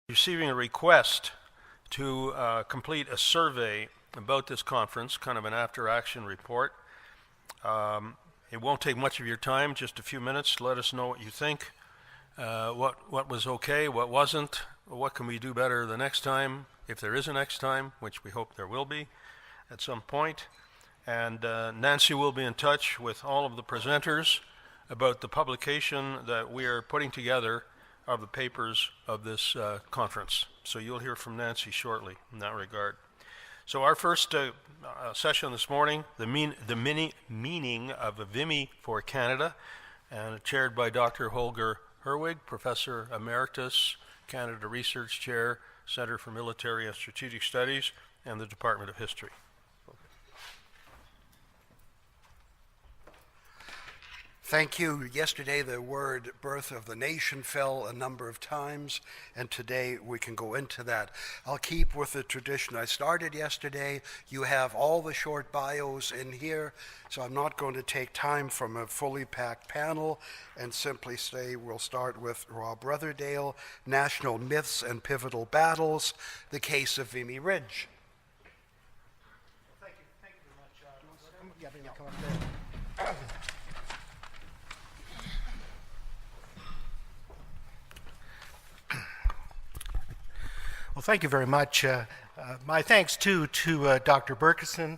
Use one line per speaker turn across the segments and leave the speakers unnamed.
Receiving a request to complete a survey about this conference, kind of an after-action report. It won't take much of your time, just a few minutes. Let us know what you think, what was okay, what wasn't, what can we do better the next time, if there is a next time, which we hope there will be at some point. And Nancy will be in touch with all of the presenters about the publication that we are putting together of the papers of this conference. So you'll hear from Nancy shortly in that regard. So our first session this morning, the meaning of Vimy for Canada, and chaired by Dr. Holger Herwig, Professor Emeritus, Canada Research Chair, Center for Military and Strategic Studies, and the Department of History.
Thank you. Yesterday the word birth of the nation fell a number of times, and today we can go into that. I'll keep with the tradition I started yesterday. You have all the short bios in here, so I'm not going to take time from a fully packed panel and simply say we'll start with Rob Rutherdale, National Myths and Pivotal Battles, the case of Vimy Ridge.
Thank you very much. Well, thank you very much. My thanks too to Dr. Berkeson,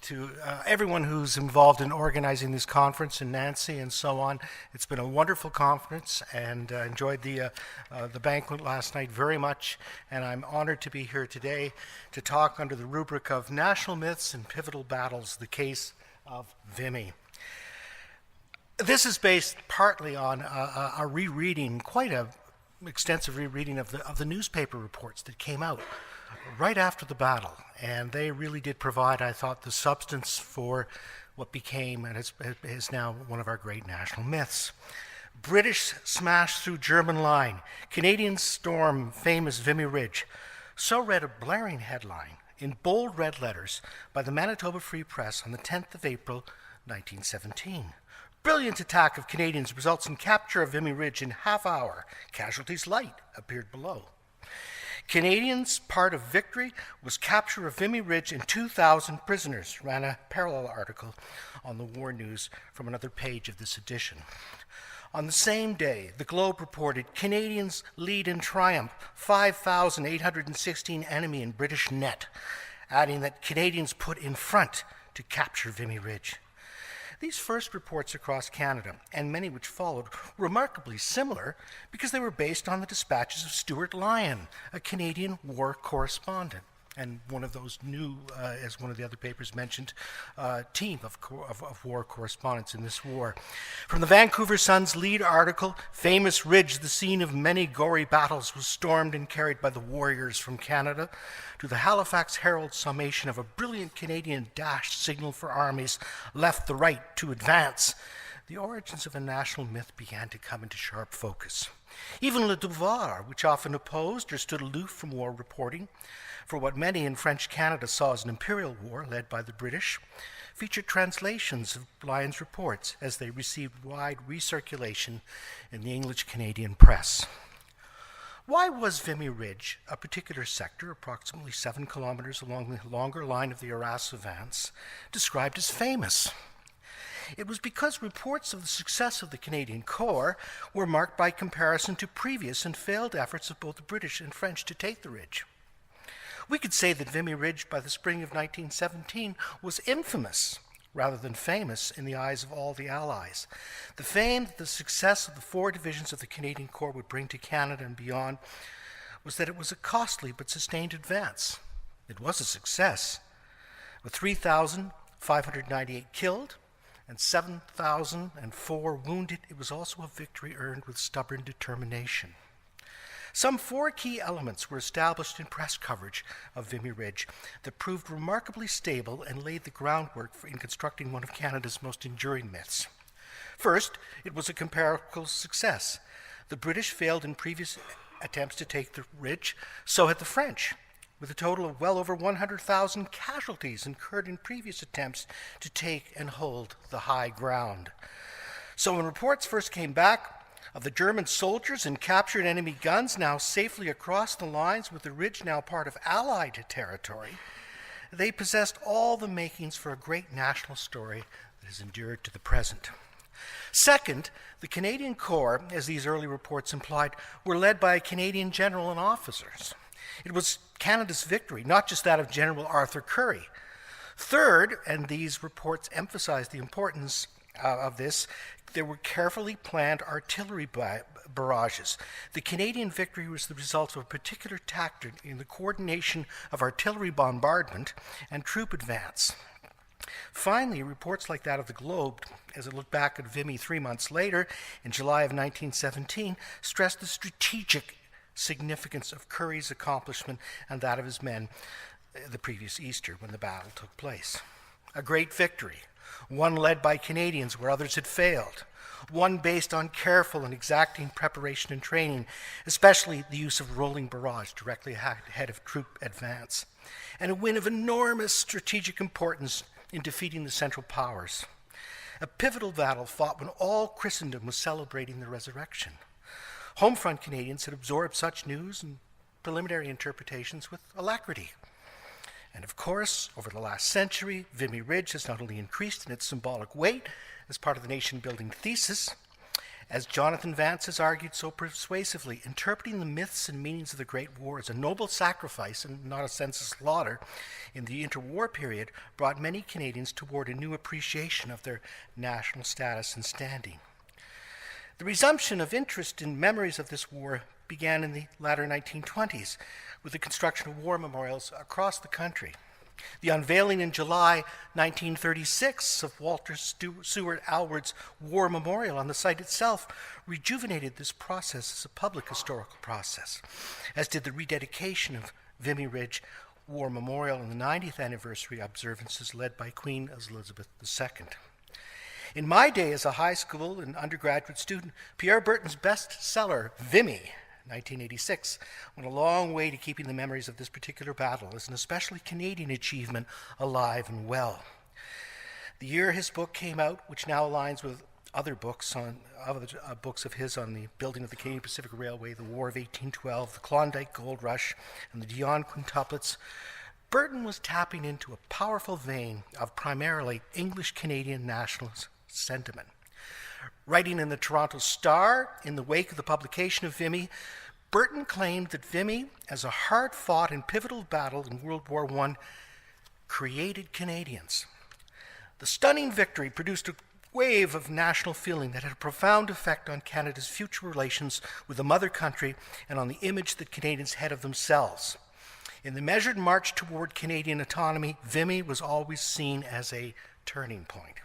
to everyone who's involved in organizing this conference, and Nancy and so on. It's been a wonderful conference, and enjoyed the banquet last night very much, and I'm honored to be here today to talk under the rubric of National Myths and Pivotal Battles, the case of Vimy. This is based partly on a rereading, quite a extensive rereading of the newspaper reports that came out right after the battle, and they really did provide, I thought, the substance for what became and is now one of our great national myths. British smash through German line, Canadians storm famous Vimy Ridge. So read a blaring headline in bold red letters by the Manitoba Free Press on the 10th of April, 1917. Brilliant attack of Canadians results in capture of Vimy Ridge in half hour. Casualties light appeared below. Canadians' part of victory was capture of Vimy Ridge and 2,000 prisoners, ran a parallel article on the War News from another page of this edition. On the same day, the Globe reported Canadians lead in triumph, 5,816 enemy in British net, adding that Canadians put in front to capture Vimy Ridge. These first reports across Canada, and many which followed, were remarkably similar because they were based on the dispatches of Stuart Lyon, a Canadian war correspondent, and one of those new, as one of the other papers mentioned, team of war correspondents in this war. From the Vancouver Sun's lead article, Famous Ridge, the scene of many gory battles, was stormed and carried by the warriors from Canada, to the Halifax Herald summation of a brilliant Canadian dash signal for armies left the right to advance, the origins of a national myth began to come into sharp focus. Even Le Devoir, which often opposed or stood aloof from war reporting, for what many in French Canada saw as an imperial war led by the British, featured translations of Lyon's reports as they received wide recirculation in the English-Canadian press. Why was Vimy Ridge, a particular sector approximately 7 kilometers along the longer line of the Arras-Vance, described as famous? It was because reports of the success of the Canadian Corps were marked by comparison to previous and failed efforts of both the British and French to take the ridge. We could say that Vimy Ridge by the spring of 1917 was infamous rather than famous in the eyes of all the Allies. The fame that the success of the 4 divisions of the Canadian Corps would bring to Canada and beyond was that it was a costly but sustained advance. It was a success. With 3,598 killed and 7,004 wounded, it was also a victory earned with stubborn determination. Some 4 key elements were established in press coverage of Vimy Ridge that proved remarkably stable and laid the groundwork in constructing one of Canada's most enduring myths. First, it was a comparable success. The British failed in previous attempts to take the ridge, so had the French, with a total of well over 100,000 casualties incurred in previous attempts to take and hold the high ground. So when reports first came back, of the German soldiers and captured enemy guns now safely across the lines with the ridge now part of Allied territory, they possessed all the makings for a great national story that has endured to the present. Second, the Canadian Corps, as these early reports implied, were led by a Canadian general and officers. It was Canada's victory, not just that of General Arthur Currie. Third, and these reports emphasize the importance of this, there were carefully planned artillery barrages. The Canadian victory was the result of a particular tactic in the coordination of artillery bombardment and troop advance. Finally, reports like that of the Globe, as it looked back at Vimy 3 months later, in July of 1917, stressed the strategic significance of Currie's accomplishment and that of his men the previous Easter when the battle took place. A great victory, one led by Canadians where others had failed, one based on careful and exacting preparation and training, especially the use of rolling barrage directly ahead of troop advance, and a win of enormous strategic importance in defeating the Central Powers. A pivotal battle fought when all Christendom was celebrating the resurrection. Homefront Canadians had absorbed such news and preliminary interpretations with alacrity. And of course, over the last century, Vimy Ridge has not only increased in its symbolic weight as part of the nation-building thesis, as Jonathan Vance has argued so persuasively, interpreting the myths and meanings of the Great War as a noble sacrifice and not a senseless slaughter in the interwar period brought many Canadians toward a new appreciation of their national status and standing. The resumption of interest in memories of this war began in the latter 1920s with the construction of war memorials across the country. The unveiling in July 1936 of Walter Seward Alward's War Memorial on the site itself rejuvenated this process as a public historical process, as did the rededication of Vimy Ridge War Memorial in the 90th anniversary observances led by Queen Elizabeth II. In my day as a high school and undergraduate student, Pierre Berton's bestseller, Vimy, 1986, went a long way to keeping the memories of this particular battle as an especially Canadian achievement alive and well. The year his book came out, which now aligns with other books of his on the building of the Canadian Pacific Railway, the War of 1812, the Klondike Gold Rush, and the Dion quintuplets, Berton was tapping into a powerful vein of primarily English-Canadian nationalist sentiment. Writing in the Toronto Star in the wake of the publication of Vimy, Berton claimed that Vimy, as a hard-fought and pivotal battle in World War I, created Canadians. The stunning victory produced a wave of national feeling that had a profound effect on Canada's future relations with the mother country and on the image that Canadians had of themselves. In the measured march toward Canadian autonomy, Vimy was always seen as a turning point.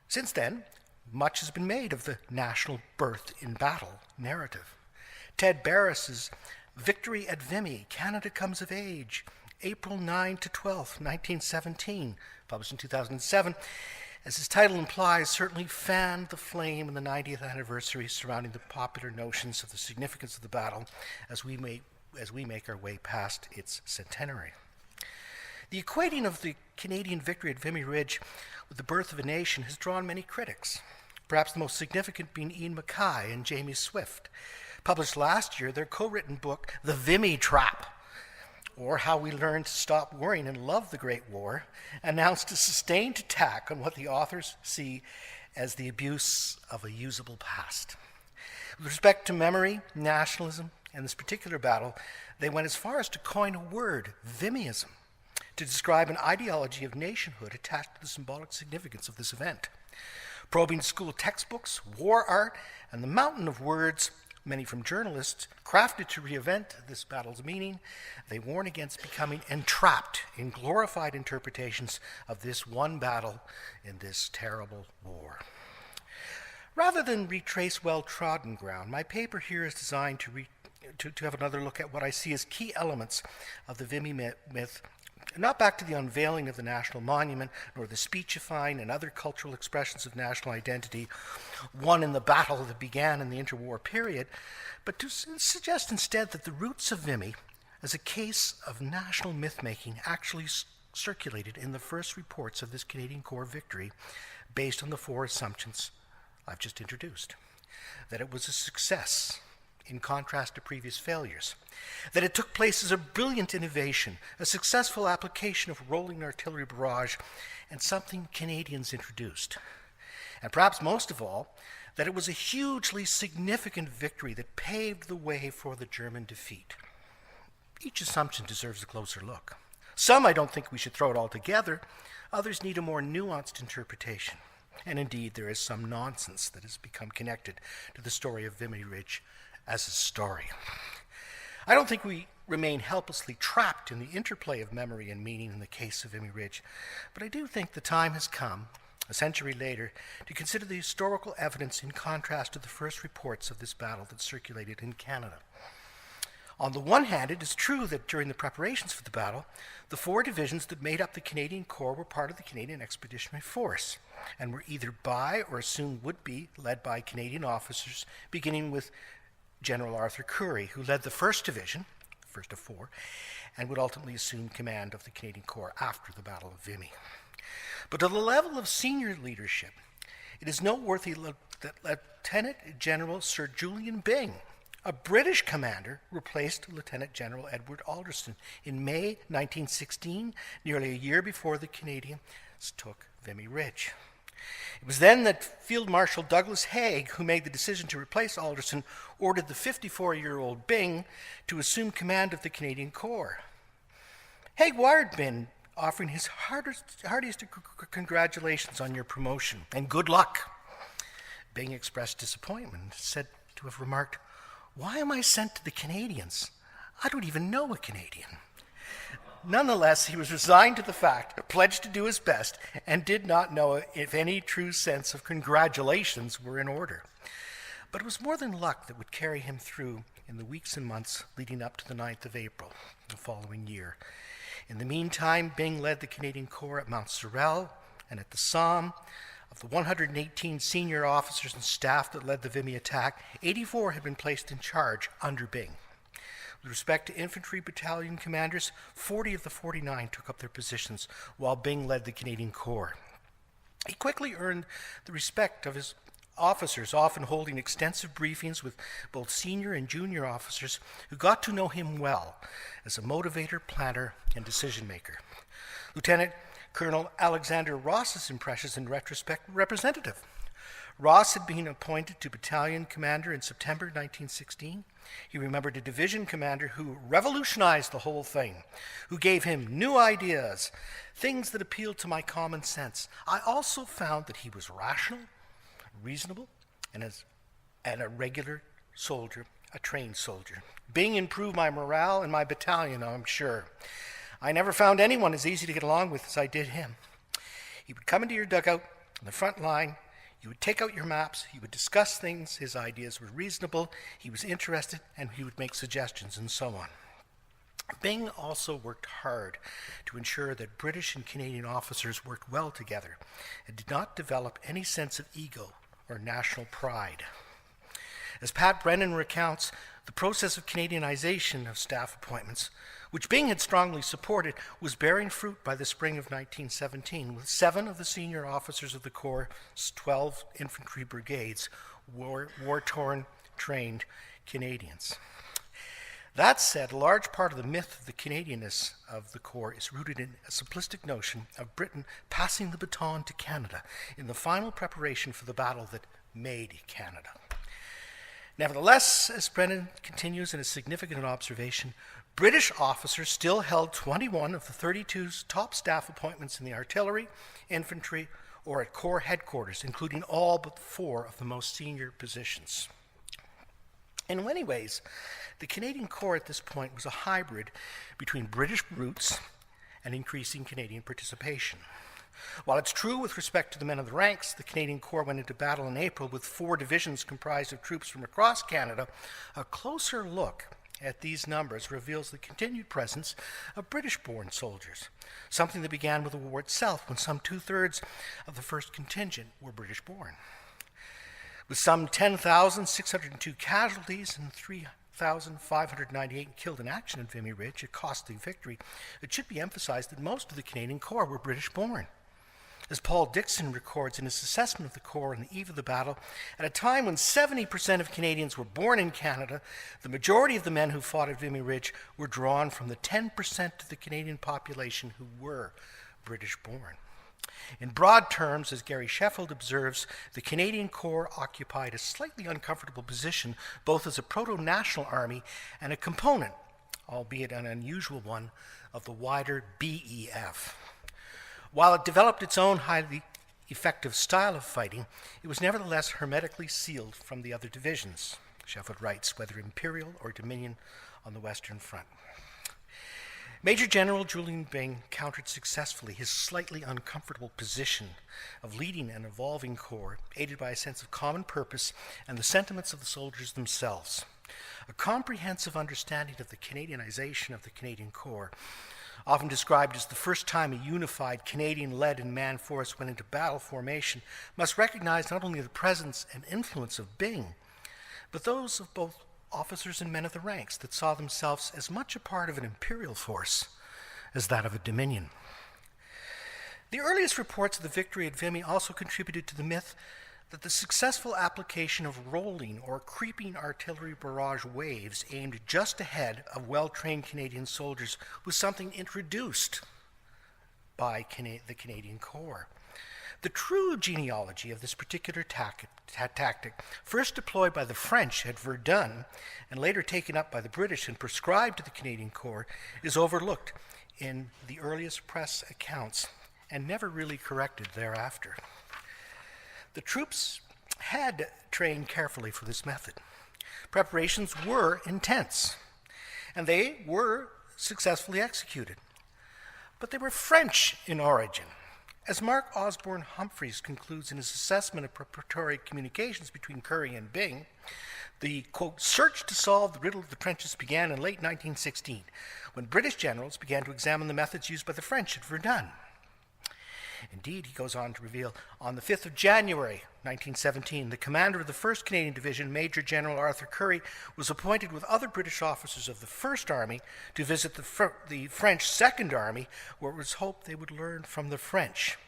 Since then, much has been made of the national birth in battle narrative. Ted Barris's Victory at Vimy, Canada Comes of Age, April 9 to 12, 1917, published in 2007, as his title implies, certainly fanned the flame in the 90th anniversary surrounding the popular notions of the significance of the battle as we make our way past its centenary. The equating of the Canadian victory at Vimy Ridge with the birth of a nation has drawn many critics, perhaps the most significant being Ian Mackay and Jamie Swift. Published last year, their co-written book, The Vimy Trap, or How We Learned to Stop Worrying and Love the Great War, announced a sustained attack on what the authors see as the abuse of a usable past. With respect to memory, nationalism, and this particular battle, they went as far as to coin a word, Vimyism, to describe an ideology of nationhood attached to the symbolic significance of this event. Probing school textbooks, war art, and the mountain of words, many from journalists, crafted to reinvent this battle's meaning, they warn against becoming entrapped in glorified interpretations of this one battle in this terrible war. Rather than retrace well-trodden ground, my paper here is designed to have another look at what I see as key elements of the Vimy myth, not back to the unveiling of the national monument, nor the speechifying and other cultural expressions of national identity, won in the battle that began in the interwar period, but to suggest instead that the roots of Vimy, as a case of national myth-making, actually circulated in the first reports of this Canadian Corps victory based on the four assumptions I've just introduced. that it was a success, in contrast to previous failures, that it took place as a brilliant innovation, a successful application of rolling artillery barrage, and something Canadians introduced. And perhaps most of all, that it was a hugely significant victory that paved the way for the German defeat. Each assumption deserves a closer look. Some I don't think we should throw it all together. Others need a more nuanced interpretation. And indeed, there is some nonsense that has become connected to the story of Vimy Ridge as a story. I don't think we remain helplessly trapped in the interplay of memory and meaning in the case of Vimy Ridge, but I do think the time has come, a century later, to consider the historical evidence in contrast to the first reports of this battle that circulated in Canada. On the one hand, it is true that during the preparations for the battle, the 4 divisions that made up the Canadian Corps were part of the Canadian Expeditionary Force and were either by or soon would be led by Canadian officers, beginning with General Arthur Currie, who led the 1st Division, the first of 4, and would ultimately assume command of the Canadian Corps after the Battle of Vimy. But at the level of senior leadership, it is noteworthy that Lieutenant General Sir Julian Byng, a British commander, replaced Lieutenant General Edward Alderson in May 1916, nearly a year before the Canadians took Vimy Ridge. It was then that Field Marshal Douglas Haig, who made the decision to replace Alderson, ordered the 54-year-old Byng to assume command of the Canadian Corps. Haig wired Byng, offering his heartiest congratulations on your promotion and good luck. Byng expressed disappointment, said to have remarked, "Why am I sent to the Canadians? I don't even know a Canadian." Nonetheless, he was resigned to the fact, pledged to do his best, and did not know if any true sense of congratulations were in order. But it was more than luck that would carry him through in the weeks and months leading up to the 9th of April the following year. In the meantime, Byng led the Canadian Corps at Mount Sorel and at the Somme. Of the 118 senior officers and staff that led the Vimy attack, 84 had been placed in charge under Byng. With respect to infantry battalion commanders, 40 of the 49 took up their positions while Byng led the Canadian Corps. He quickly earned the respect of his officers, often holding extensive briefings with both senior and junior officers who got to know him well as a motivator, planner, and decision maker. Lieutenant Colonel Alexander Ross's impressions in retrospect were representative. Ross had been appointed to battalion commander in September 1916. He remembered a division commander who revolutionized the whole thing, who gave him new ideas, things that appealed to my common sense. I also found that he was rational, reasonable, and a regular soldier, a trained soldier. Byng improved my morale and my battalion, I'm sure. I never found anyone as easy to get along with as I did him. He would come into your dugout on the front line. You would take out your maps, he would discuss things, his ideas were reasonable, he was interested, and he would make suggestions, and so on. Byng also worked hard to ensure that British and Canadian officers worked well together and did not develop any sense of ego or national pride. As Pat Brennan recounts, the process of Canadianization of staff appointments, which Byng had strongly supported, was bearing fruit by the spring of 1917, with 7 of the senior officers of the Corps' 12 infantry brigades war-torn, trained Canadians. That said, a large part of the myth of the Canadianness of the Corps is rooted in a simplistic notion of Britain passing the baton to Canada in the final preparation for the battle that made Canada. Nevertheless, as Brennan continues in a significant observation, British officers still held 21 of the 32 top staff appointments in the artillery, infantry, or at Corps headquarters, including all but 4 of the most senior positions. In many ways, the Canadian Corps at this point was a hybrid between British roots and increasing Canadian participation. While it's true with respect to the men of the ranks, the Canadian Corps went into battle in April with 4 divisions comprised of troops from across Canada. A closer look at these numbers reveals the continued presence of British-born soldiers, something that began with the war itself, when some 2/3 of the first contingent were British-born. With some 10,602 casualties and 3,598 killed in action at Vimy Ridge, a costly victory, it should be emphasized that most of the Canadian Corps were British-born. As Paul Dixon records in his assessment of the Corps on the eve of the battle, at a time when 70% of Canadians were born in Canada, the majority of the men who fought at Vimy Ridge were drawn from the 10% of the Canadian population who were British-born. In broad terms, as Gary Sheffield observes, the Canadian Corps occupied a slightly uncomfortable position, both as a proto-national army and a component, albeit an unusual one, of the wider BEF. While it developed its own highly effective style of fighting, it was nevertheless hermetically sealed from the other divisions, Sheffield writes, whether Imperial or Dominion on the Western Front. Major General Julian Byng countered successfully his slightly uncomfortable position of leading an evolving corps, aided by a sense of common purpose and the sentiments of the soldiers themselves. A comprehensive understanding of the Canadianization of the Canadian Corps, often described as the first time a unified Canadian-led and manned force went into battle formation, must recognize not only the presence and influence of Byng, but those of both officers and men of the ranks that saw themselves as much a part of an imperial force as that of a dominion. The earliest reports of the victory at Vimy also contributed to the myth that the successful application of rolling or creeping artillery barrage waves aimed just ahead of well-trained Canadian soldiers was something introduced by the Canadian Corps. The true genealogy of this particular tactic, first deployed by the French at Verdun and later taken up by the British and prescribed to the Canadian Corps, is overlooked in the earliest press accounts and never really corrected thereafter. The troops had trained carefully for this method. Preparations were intense, and they were successfully executed. But they were French in origin. As Mark Osborne Humphreys concludes in his assessment of preparatory communications between Currie and Byng, the, quote, search to solve the riddle of the trenches began in late 1916, when British generals began to examine the methods used by the French at Verdun. Indeed, he goes on to reveal, on the 5th of January, 1917, the commander of the 1st Canadian Division, Major General Arthur Currie, was appointed with other British officers of the 1st Army to visit the French 2nd Army, where it was hoped they would learn from the French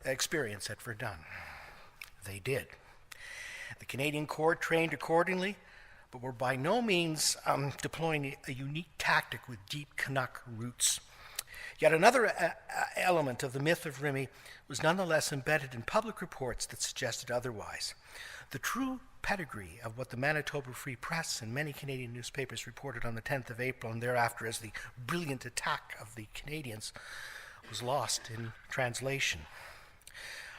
experience at Verdun. They did. The Canadian Corps trained accordingly, but were by no means deploying a unique tactic with deep Canuck roots. Yet another element of the myth of Vimy was nonetheless embedded in public reports that suggested otherwise. The true pedigree of what the Manitoba Free Press and many Canadian newspapers reported on the 10th of April and thereafter as the brilliant attack of the Canadians was lost in translation.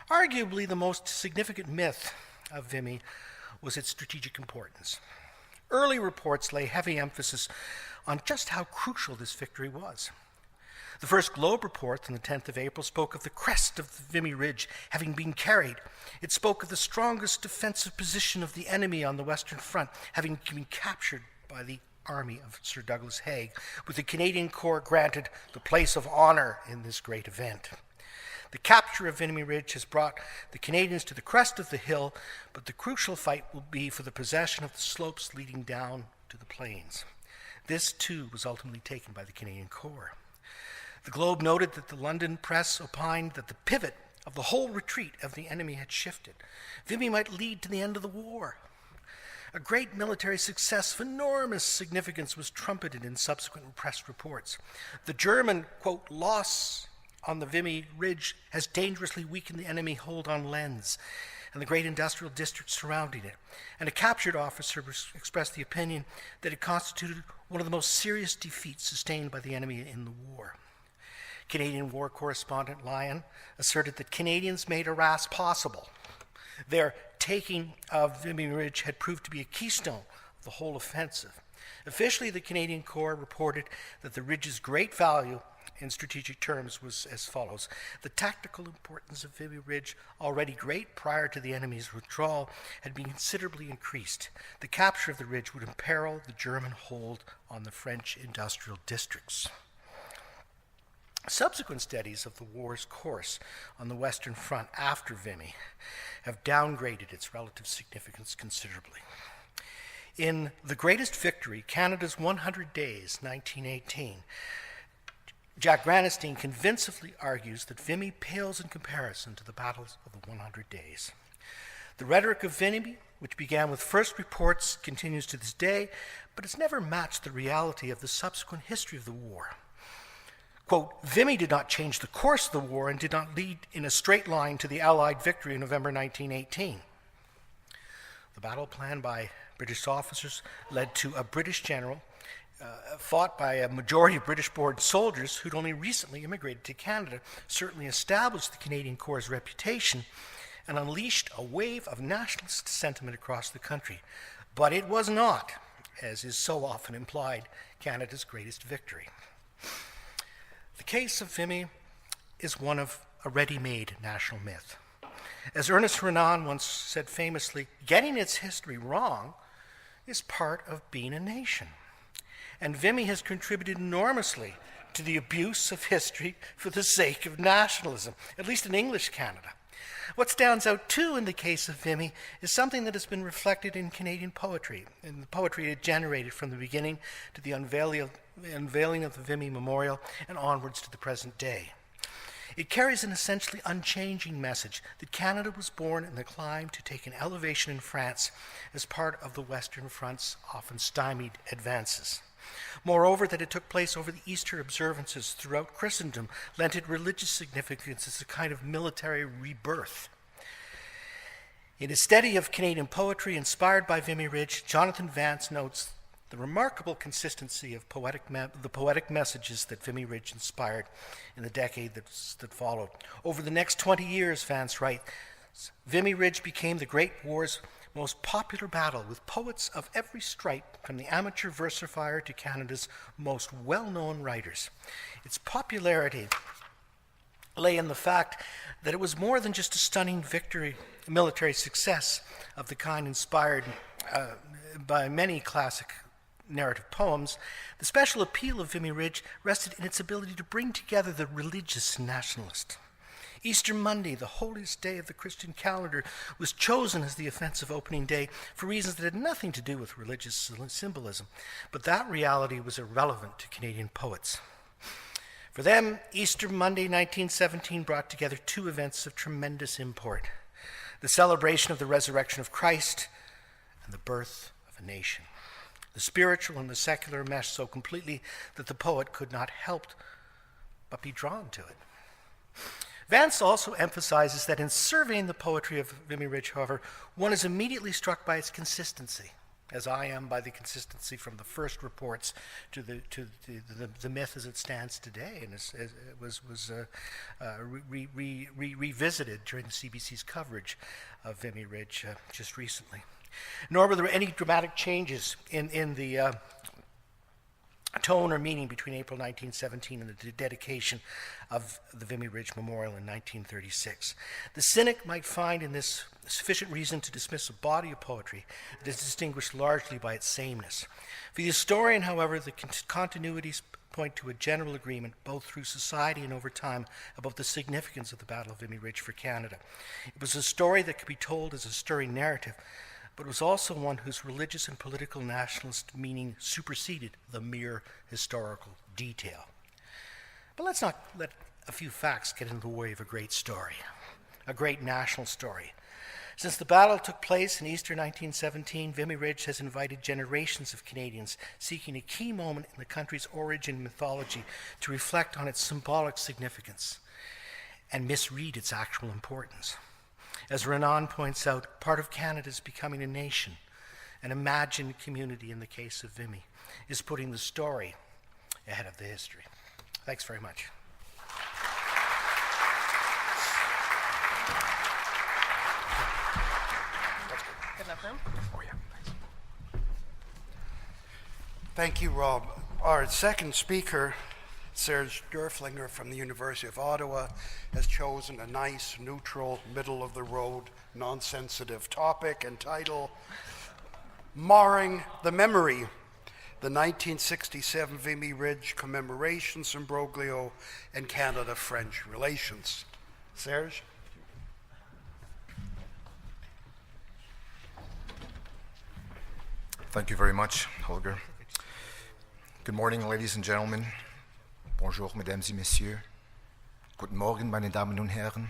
Arguably, the most significant myth of Vimy was its strategic importance. Early reports lay heavy emphasis on just how crucial this victory was. The first Globe report on the 10th of April spoke of the crest of the Vimy Ridge having been carried. It spoke of the strongest defensive position of the enemy on the Western Front having been captured by the army of Sir Douglas Haig, with the Canadian Corps granted the place of honor in this great event. The capture of Vimy Ridge has brought the Canadians to the crest of the hill, but the crucial fight will be for the possession of the slopes leading down to the plains. This, too, was ultimately taken by the Canadian Corps. The Globe noted that the London press opined that the pivot of the whole retreat of the enemy had shifted. Vimy might lead to the end of the war. A great military success of enormous significance was trumpeted in subsequent press reports. The German, quote, loss on the Vimy Ridge has dangerously weakened the enemy hold on Lens and the great industrial district surrounding it. And a captured officer expressed the opinion that it constituted one of the most serious defeats sustained by the enemy in the war. Canadian war correspondent Lyon asserted that Canadians made Arras possible. Their taking of Vimy Ridge had proved to be a keystone of the whole offensive. Officially, the Canadian Corps reported that the ridge's great value in strategic terms was as follows. The tactical importance of Vimy Ridge, already great prior to the enemy's withdrawal, had been considerably increased. The capture of the ridge would imperil the German hold on the French industrial districts. Subsequent studies of the war's course on the Western Front after Vimy have downgraded its relative significance considerably. In The Greatest Victory, Canada's 100 Days, 1918, Jack Granatstein convincingly argues that Vimy pales in comparison to the battles of the 100 Days. The rhetoric of Vimy, which began with first reports, continues to this day, but has never matched the reality of the subsequent history of the war. Quote, Vimy did not change the course of the war and did not lead in a straight line to the Allied victory in November 1918. The battle planned by British officers led to a British general fought by a majority of British-born soldiers who'd only recently immigrated to Canada, certainly established the Canadian Corps' reputation and unleashed a wave of nationalist sentiment across the country. But it was not, as is so often implied, Canada's greatest victory. The case of Vimy is one of a ready-made national myth. As Ernest Renan once said famously, getting its history wrong is part of being a nation. And Vimy has contributed enormously to the abuse of history for the sake of nationalism, at least in English Canada. What stands out too in the case of Vimy is something that has been reflected in Canadian poetry, in the poetry it generated from the beginning to the unveiling of the Vimy Memorial and onwards to the present day. It carries an essentially unchanging message that Canada was born in the climb to take an elevation in France as part of the Western Front's often stymied advances. Moreover, that it took place over the Easter observances throughout Christendom lent it religious significance as a kind of military rebirth. In his study of Canadian poetry inspired by Vimy Ridge, Jonathan Vance notes the remarkable consistency of the poetic messages that Vimy Ridge inspired in the decade that followed. Over the next 20 years, Vance writes, Vimy Ridge became the Great War's most popular battle, with poets of every stripe, from the amateur versifier to Canada's most well-known writers. Its popularity lay in the fact that it was more than just a stunning victory, military success of the kind inspired by many classic narrative poems. The special appeal of Vimy Ridge rested in its ability to bring together the religious nationalist. Easter Monday, the holiest day of the Christian calendar, was chosen as the offensive opening day for reasons that had nothing to do with religious symbolism, but that reality was irrelevant to Canadian poets. For them, Easter Monday 1917 brought together two events of tremendous import: the celebration of the resurrection of Christ and the birth of a nation. The spiritual and the secular meshed so completely that the poet could not help but be drawn to it. Vance also emphasizes that in surveying the poetry of Vimy Ridge, however, one is immediately struck by its consistency, as I am by the consistency from the first reports to the myth as it stands today, and it was revisited during the CBC's coverage of Vimy Ridge just recently. Nor were there any dramatic changes in the tone or meaning between April 1917 and the dedication of the Vimy Ridge Memorial in 1936. The cynic might find in this sufficient reason to dismiss a body of poetry that is distinguished largely by its sameness. For the historian, however, the continuities point to a general agreement, both through society and over time, about the significance of the Battle of Vimy Ridge for Canada. It was a story that could be told as a stirring narrative, but was also one whose religious and political nationalist meaning superseded the mere historical detail. But let's not let a few facts get in the way of a great story, a great national story. Since the battle took place in Easter 1917, Vimy Ridge has invited generations of Canadians seeking a key moment in the country's origin mythology to reflect on its symbolic significance and misread its actual importance. As Renan points out, part of Canada's becoming a nation, an imagined community in the case of Vimy, is putting the story ahead of the history. Thanks very much.
Good enough room?
Oh, yeah, thanks. Thank you, Rob. Our second speaker, Serge Durflinger from the University of Ottawa, has chosen a nice, neutral, middle-of-the-road, non-sensitive topic entitled Marring the Memory, the 1967 Vimy Ridge Commemorations, Imbroglio, and Canada-French Relations. Serge?
Thank you very much, Holger. Good morning, ladies and gentlemen. Bonjour, mesdames et messieurs. Guten Morgen, meine Damen und Herren.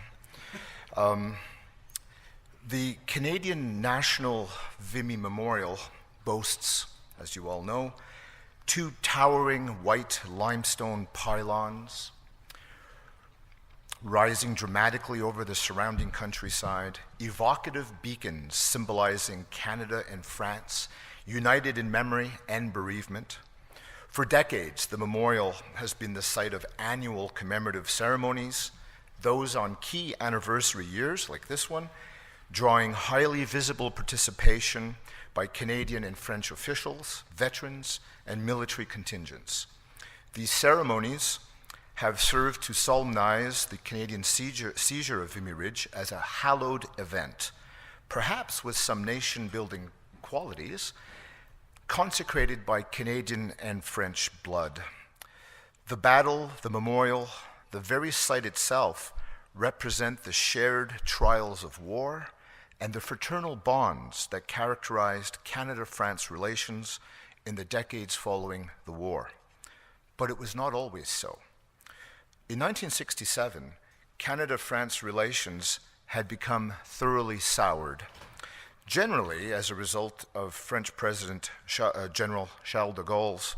The Canadian National Vimy Memorial boasts, as you all know, 2 towering white limestone pylons rising dramatically over the surrounding countryside, evocative beacons symbolizing Canada and France, united in memory and bereavement. For decades, the memorial has been the site of annual commemorative ceremonies, those on key anniversary years, like this one, drawing highly visible participation by Canadian and French officials, veterans, and military contingents. These ceremonies have served to solemnize the Canadian seizure of Vimy Ridge as a hallowed event, perhaps with some nation-building qualities, consecrated by Canadian and French blood. The battle, the memorial, the very site itself represent the shared trials of war and the fraternal bonds that characterized Canada-France relations in the decades following the war. But it was not always so. In 1967, Canada-France relations had become thoroughly soured, generally as a result of French President General Charles de Gaulle's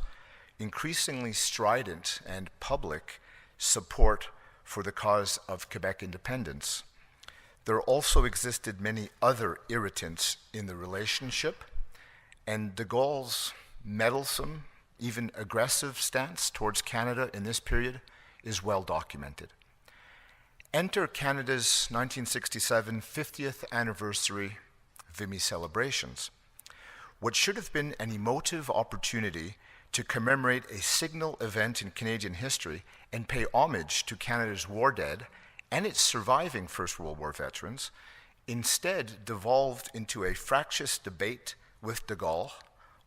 increasingly strident and public support for the cause of Quebec independence. There also existed many other irritants in the relationship, and de Gaulle's meddlesome, even aggressive stance towards Canada in this period is well documented. Enter Canada's 1967 50th anniversary Vimy celebrations. What should have been an emotive opportunity to commemorate a signal event in Canadian history and pay homage to Canada's war dead and its surviving First World War veterans, instead devolved into a fractious debate with de Gaulle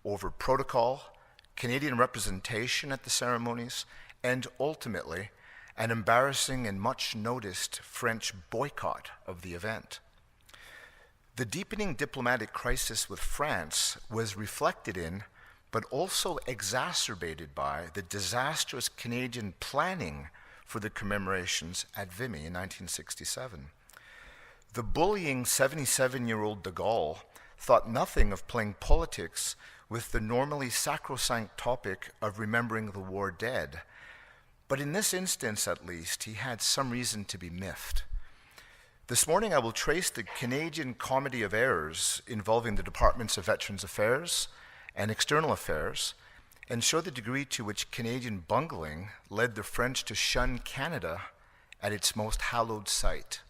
over protocol, Canadian representation at the ceremonies, and ultimately, an embarrassing and much noticed French boycott of the event. The deepening diplomatic crisis with France was reflected in, but also exacerbated by, the disastrous Canadian planning for the commemorations at Vimy in 1967. The bullying 77-year-old de Gaulle thought nothing of playing politics with the normally sacrosanct topic of remembering the war dead. But in this instance, at least, he had some reason to be miffed. This morning, I will trace the Canadian comedy of errors involving the Departments of Veterans Affairs and External Affairs, and show the degree to which Canadian bungling led the French to shun Canada at its most hallowed site.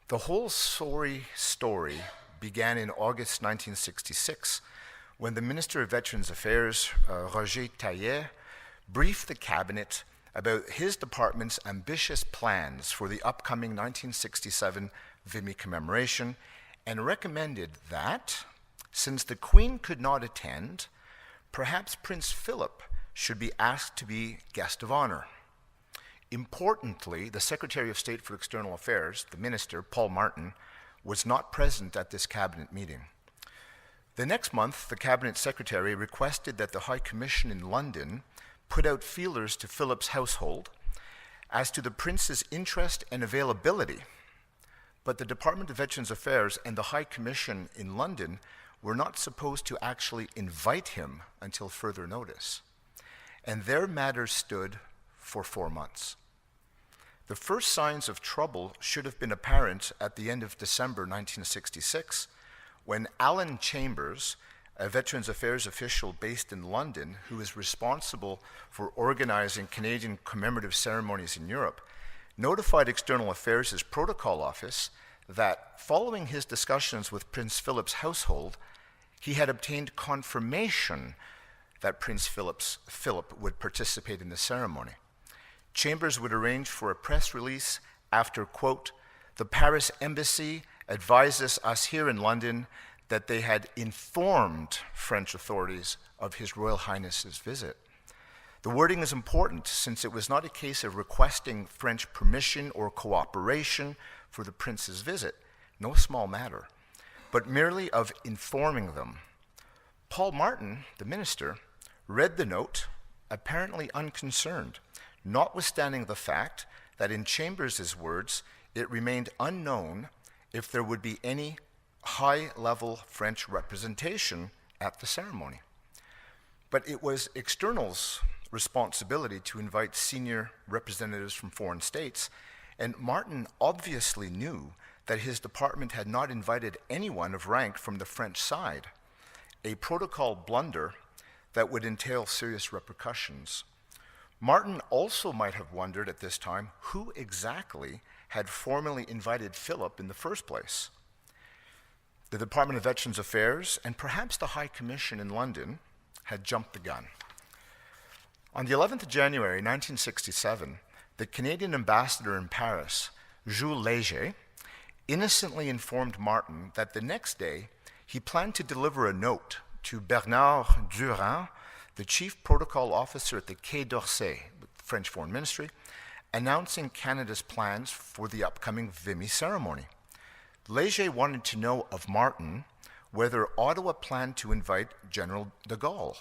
The whole sorry story began in August 1966, when the Minister of Veterans Affairs, Roger Taillet, briefed the cabinet about his department's ambitious plans for the upcoming 1967 Vimy commemoration and recommended that, since the Queen could not attend, perhaps Prince Philip should be asked to be guest of honor. Importantly, the Secretary of State for External Affairs, the Minister, Paul Martin, was not present at this cabinet meeting. The next month, the Cabinet Secretary requested that the High Commission in London put out feelers to Philip's household as to the Prince's interest and availability, but the Department of Veterans Affairs and the High Commission in London were not supposed to actually invite him until further notice. And their matter stood for 4 months. The first signs of trouble should have been apparent at the end of December 1966, when Alan Chambers, a Veterans Affairs official based in London who is responsible for organizing Canadian commemorative ceremonies in Europe, notified External Affairs' Protocol Office that following his discussions with Prince Philip's household, he had obtained confirmation that Prince Philip would participate in the ceremony. Chambers would arrange for a press release after, quote, "The Paris Embassy advises us here in London that they had informed French authorities of His Royal Highness's visit." The wording is important, since it was not a case of requesting French permission or cooperation for the Prince's visit, no small matter, but merely of informing them. Paul Martin, the minister, read the note, apparently unconcerned, notwithstanding the fact that in Chambers' words, it remained unknown if there would be any high-level French representation at the ceremony. But it was externals' responsibility to invite senior representatives from foreign states, and Martin obviously knew that his department had not invited anyone of rank from the French side, a protocol blunder that would entail serious repercussions. Martin also might have wondered at this time who exactly had formally invited Philip in the first place. The Department of Veterans Affairs and perhaps the High Commission in London had jumped the gun. On the 11th of January 1967, the Canadian ambassador in Paris, Jules Léger, innocently informed Martin that the next day he planned to deliver a note to Bernard Durand, the chief protocol officer at the Quai d'Orsay, the French Foreign Ministry, announcing Canada's plans for the upcoming Vimy ceremony. Léger wanted to know of Martin whether Ottawa planned to invite General de Gaulle,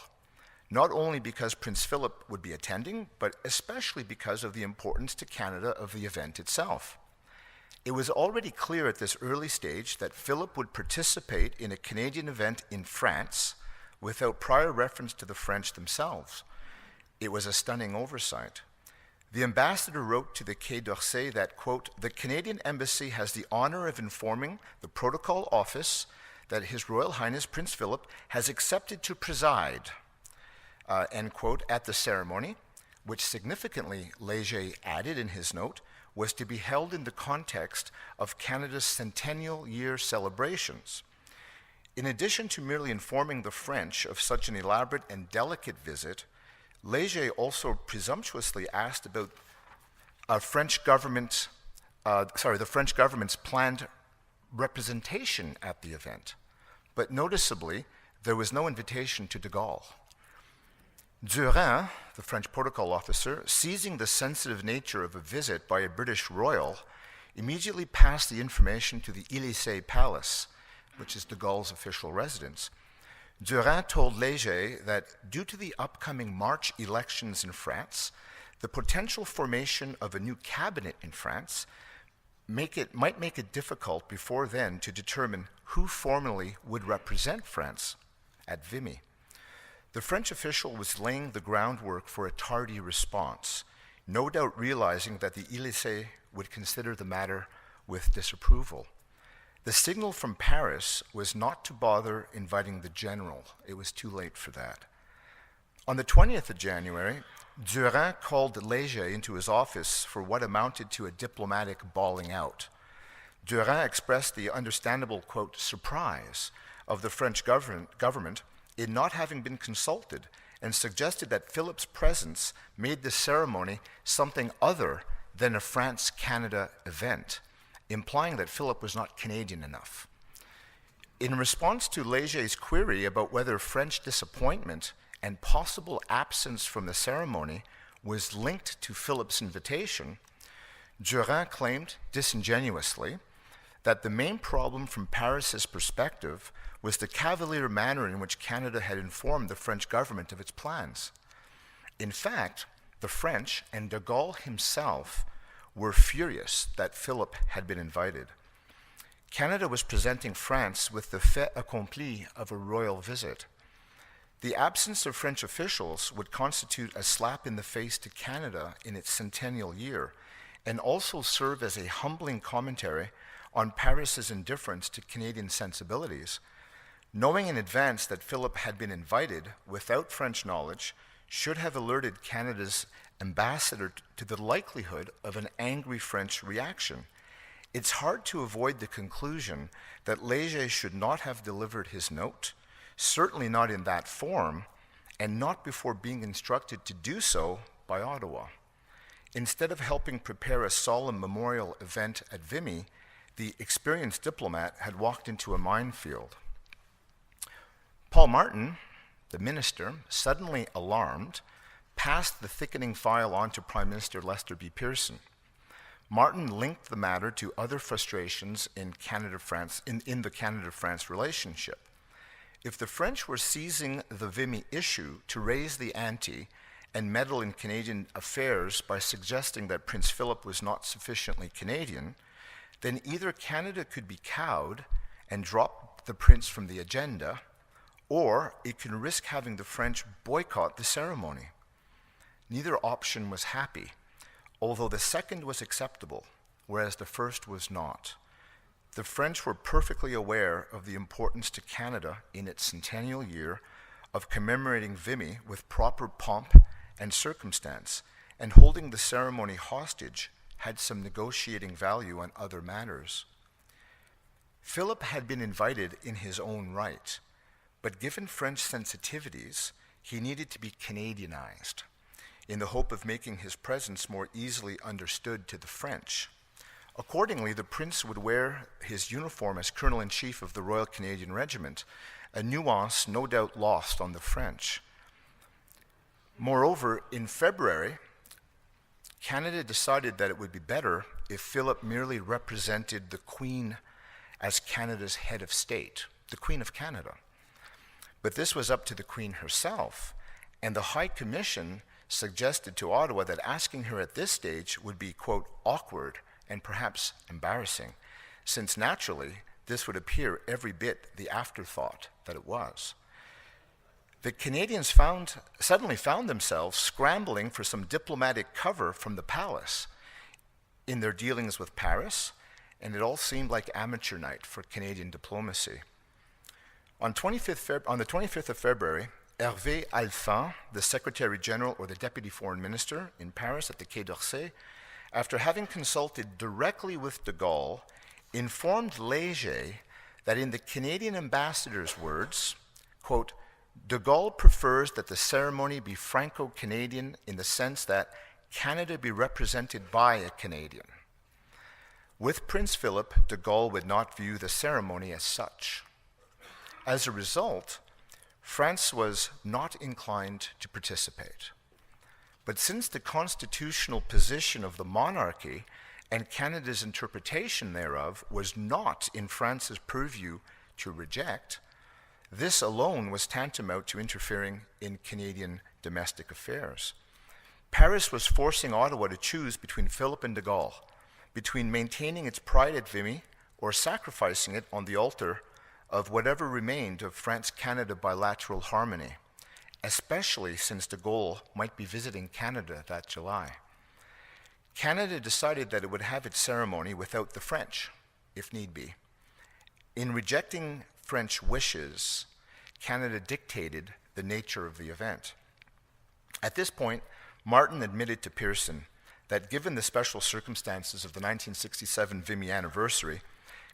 not only because Prince Philip would be attending, but especially because of the importance to Canada of the event itself. It was already clear at this early stage that Philip would participate in a Canadian event in France without prior reference to the French themselves. It was a stunning oversight. The ambassador wrote to the Quai d'Orsay that, quote, "The Canadian Embassy has the honor of informing the Protocol Office that His Royal Highness Prince Philip has accepted to preside," end quote, at the ceremony, which significantly, Léger added in his note, was to be held in the context of Canada's centennial year celebrations. In addition to merely informing the French of such an elaborate and delicate visit, Léger also presumptuously asked about the French government's planned representation at the event. But noticeably, there was no invitation to de Gaulle. Durand, the French protocol officer, seizing the sensitive nature of a visit by a British royal, immediately passed the information to the Élysée Palace, which is de Gaulle's official residence. Durand told Léger that due to the upcoming March elections in France, the potential formation of a new cabinet in France might make it difficult before then to determine who formally would represent France at Vimy. The French official was laying the groundwork for a tardy response, no doubt realizing that the Élysée would consider the matter with disapproval. The signal from Paris was not to bother inviting the general. It was too late for that. On the 20th of January, Durand called Léger into his office for what amounted to a diplomatic bawling out. Durand expressed the understandable, quote, surprise of the French government in not having been consulted, and suggested that Philip's presence made the ceremony something other than a France-Canada event, implying that Philip was not Canadian enough. In response to Léger's query about whether French disappointment and possible absence from the ceremony was linked to Philip's invitation, Durand claimed disingenuously that the main problem from Paris's perspective was the cavalier manner in which Canada had informed the French government of its plans. In fact, the French and de Gaulle himself were furious that Philip had been invited. Canada was presenting France with the fait accompli of a royal visit. The absence of French officials would constitute a slap in the face to Canada in its centennial year, and also serve as a humbling commentary on Paris's indifference to Canadian sensibilities. Knowing in advance that Philip had been invited without French knowledge should have alerted Canada's ambassador to the likelihood of an angry French reaction. It's hard to avoid the conclusion that Léger should not have delivered his note, certainly not in that form, and not before being instructed to do so by Ottawa. Instead of helping prepare a solemn memorial event at Vimy, the experienced diplomat had walked into a minefield. Paul Martin, the minister, suddenly alarmed, passed the thickening file on to Prime Minister Lester B. Pearson. Martin linked the matter to other frustrations in the Canada-France relationship. If the French were seizing the Vimy issue to raise the ante and meddle in Canadian affairs by suggesting that Prince Philip was not sufficiently Canadian, then either Canada could be cowed and drop the prince from the agenda, or it can risk having the French boycott the ceremony. Neither option was happy, although the second was acceptable, whereas the first was not. The French were perfectly aware of the importance to Canada in its centennial year of commemorating Vimy with proper pomp and circumstance, and holding the ceremony hostage had some negotiating value on other matters. Philip had been invited in his own right, but given French sensitivities, he needed to be Canadianized in the hope of making his presence more easily understood to the French. Accordingly, the prince would wear his uniform as Colonel-in-Chief of the Royal Canadian Regiment, a nuance no doubt lost on the French. Moreover, in February, Canada decided that it would be better if Philip merely represented the Queen as Canada's head of state, the Queen of Canada. But this was up to the Queen herself, and the High Commission suggested to Ottawa that asking her at this stage would be, quote, awkward and perhaps embarrassing, since naturally this would appear every bit the afterthought that it was. The Canadians suddenly found themselves scrambling for some diplomatic cover from the palace in their dealings with Paris, and it all seemed like amateur night for Canadian diplomacy. On the 25th of February, Herwig Alphand, the Secretary General or the Deputy Foreign Minister in Paris at the Quai d'Orsay, after having consulted directly with de Gaulle, informed Léger that in the Canadian ambassador's words, quote, de Gaulle prefers that the ceremony be Franco-Canadian in the sense that Canada be represented by a Canadian. With Prince Philip, de Gaulle would not view the ceremony as such. As a result, France was not inclined to participate. But since the constitutional position of the monarchy and Canada's interpretation thereof was not in France's purview to reject, this alone was tantamount to interfering in Canadian domestic affairs. Paris was forcing Ottawa to choose between Philip and de Gaulle, between maintaining its pride at Vimy or sacrificing it on the altar of whatever remained of France-Canada bilateral harmony, especially since de Gaulle might be visiting Canada that July. Canada decided that it would have its ceremony without the French, if need be. In rejecting French wishes, Canada dictated the nature of the event. At this point, Martin admitted to Pearson that given the special circumstances of the 1967 Vimy anniversary,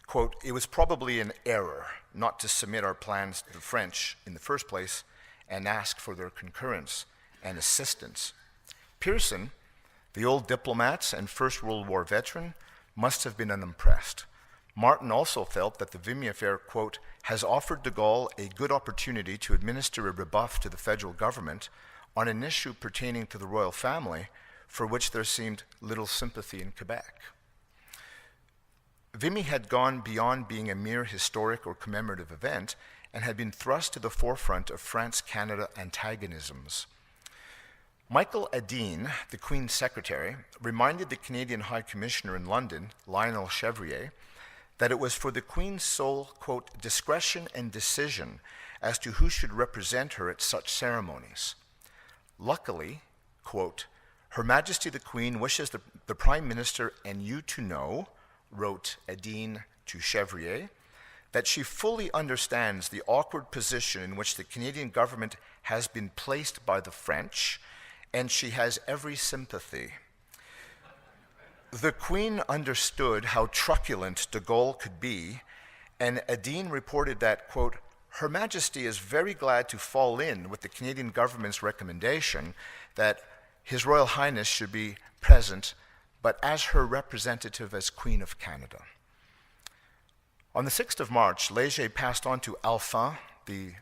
quote, it was probably an error not to submit our plans to the French in the first place and ask for their concurrence and assistance. Pearson, the old diplomat and First World War veteran, must have been unimpressed. Martin also felt that the Vimy affair, quote, has offered de Gaulle a good opportunity to administer a rebuff to the federal government on an issue pertaining to the royal family for which there seemed little sympathy in Quebec. Vimy had gone beyond being a mere historic or commemorative event and had been thrust to the forefront of France-Canada antagonisms. Michael Adine, the Queen's Secretary, reminded the Canadian High Commissioner in London, Lionel Chevrier, that it was for the Queen's sole, quote, discretion and decision as to who should represent her at such ceremonies. Luckily, quote, Her Majesty the Queen wishes the Prime Minister and you to know, wrote Adine to Chevrier, that she fully understands the awkward position in which the Canadian government has been placed by the French, and she has every sympathy. The Queen understood how truculent de Gaulle could be, and Adine reported that, quote, Her Majesty is very glad to fall in with the Canadian government's recommendation that His Royal Highness should be present, but as her representative as Queen of Canada. On the 6th of March, Léger passed on to Alphand, the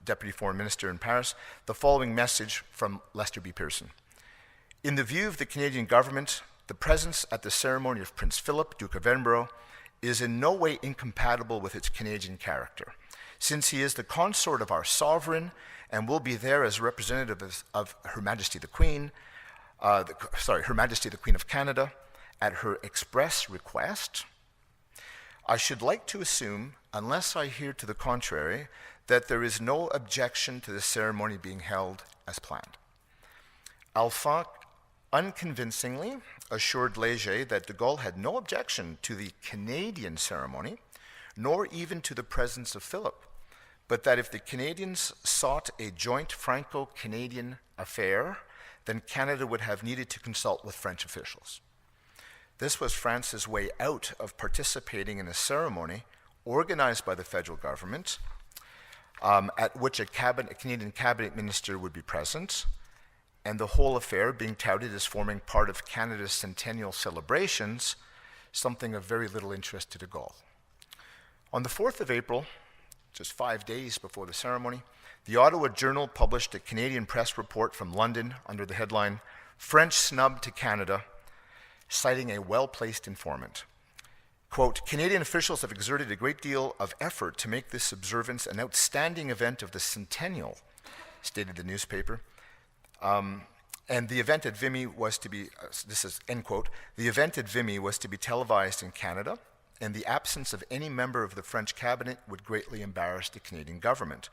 Deputy Foreign Minister in Paris, the following message from Lester B. Pearson. In the view of the Canadian government, the presence at the ceremony of Prince Philip, Duke of Edinburgh, is in no way incompatible with its Canadian character, since he is the consort of our sovereign and will be there as representative of Her Majesty the Queen, Her Majesty the Queen of Canada, at her express request, I should like to assume, unless I hear to the contrary, that there is no objection to the ceremony being held as planned. Alphand unconvincingly assured Léger that de Gaulle had no objection to the Canadian ceremony, nor even to the presence of Philip, but that if the Canadians sought a joint Franco-Canadian affair, then Canada would have needed to consult with French officials. This was France's way out of participating in a ceremony organized by the federal government, at which a Canadian cabinet minister would be present, and the whole affair being touted as forming part of Canada's centennial celebrations, something of very little interest to de Gaulle. On the 4th of April, just 5 days before the ceremony, the Ottawa Journal published a Canadian press report from London under the headline, "French Snub to Canada," citing a well-placed informant. Quote, "Canadian officials have exerted a great deal of effort to make this observance an outstanding event of the centennial," stated the newspaper. And the event at Vimy was to be, this is end quote, "The event at Vimy was to be televised in Canada, and the absence of any member of the French cabinet would greatly embarrass the Canadian government.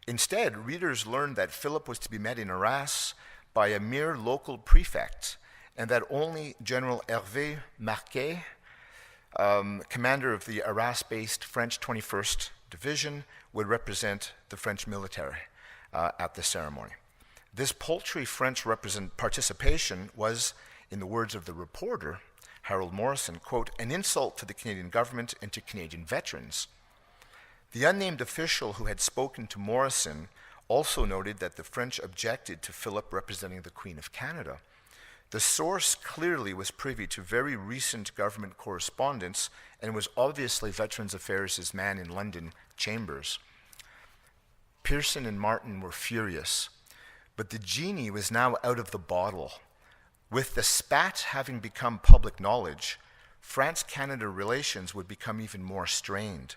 Instead, readers learned that Philip was to be met in Arras by a mere local prefect, and that only General Herwig Marquet, commander of the Arras-based French 21st Division, would represent the French military at the ceremony. This paltry French participation was, in the words of the reporter, Harold Morrison, quote, "an insult to the Canadian government and to Canadian veterans." The unnamed official who had spoken to Morrison also noted that the French objected to Philip representing the Queen of Canada. The source clearly was privy to very recent government correspondence and was obviously Veterans Affairs' man in London, Chambers. Pearson and Martin were furious, but the genie was now out of the bottle. With the spat having become public knowledge, France-Canada relations would become even more strained.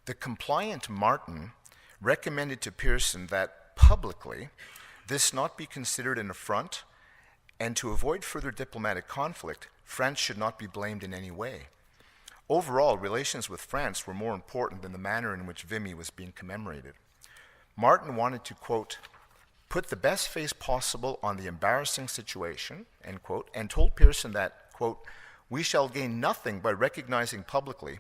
The compliant Martin recommended to Pearson that publicly this not be considered an affront, and to avoid further diplomatic conflict, France should not be blamed in any way. Overall, relations with France were more important than the manner in which Vimy was being commemorated. Martin wanted to, quote, "put the best face possible on the embarrassing situation," end quote, and told Pearson that, quote, "we shall gain nothing by recognizing publicly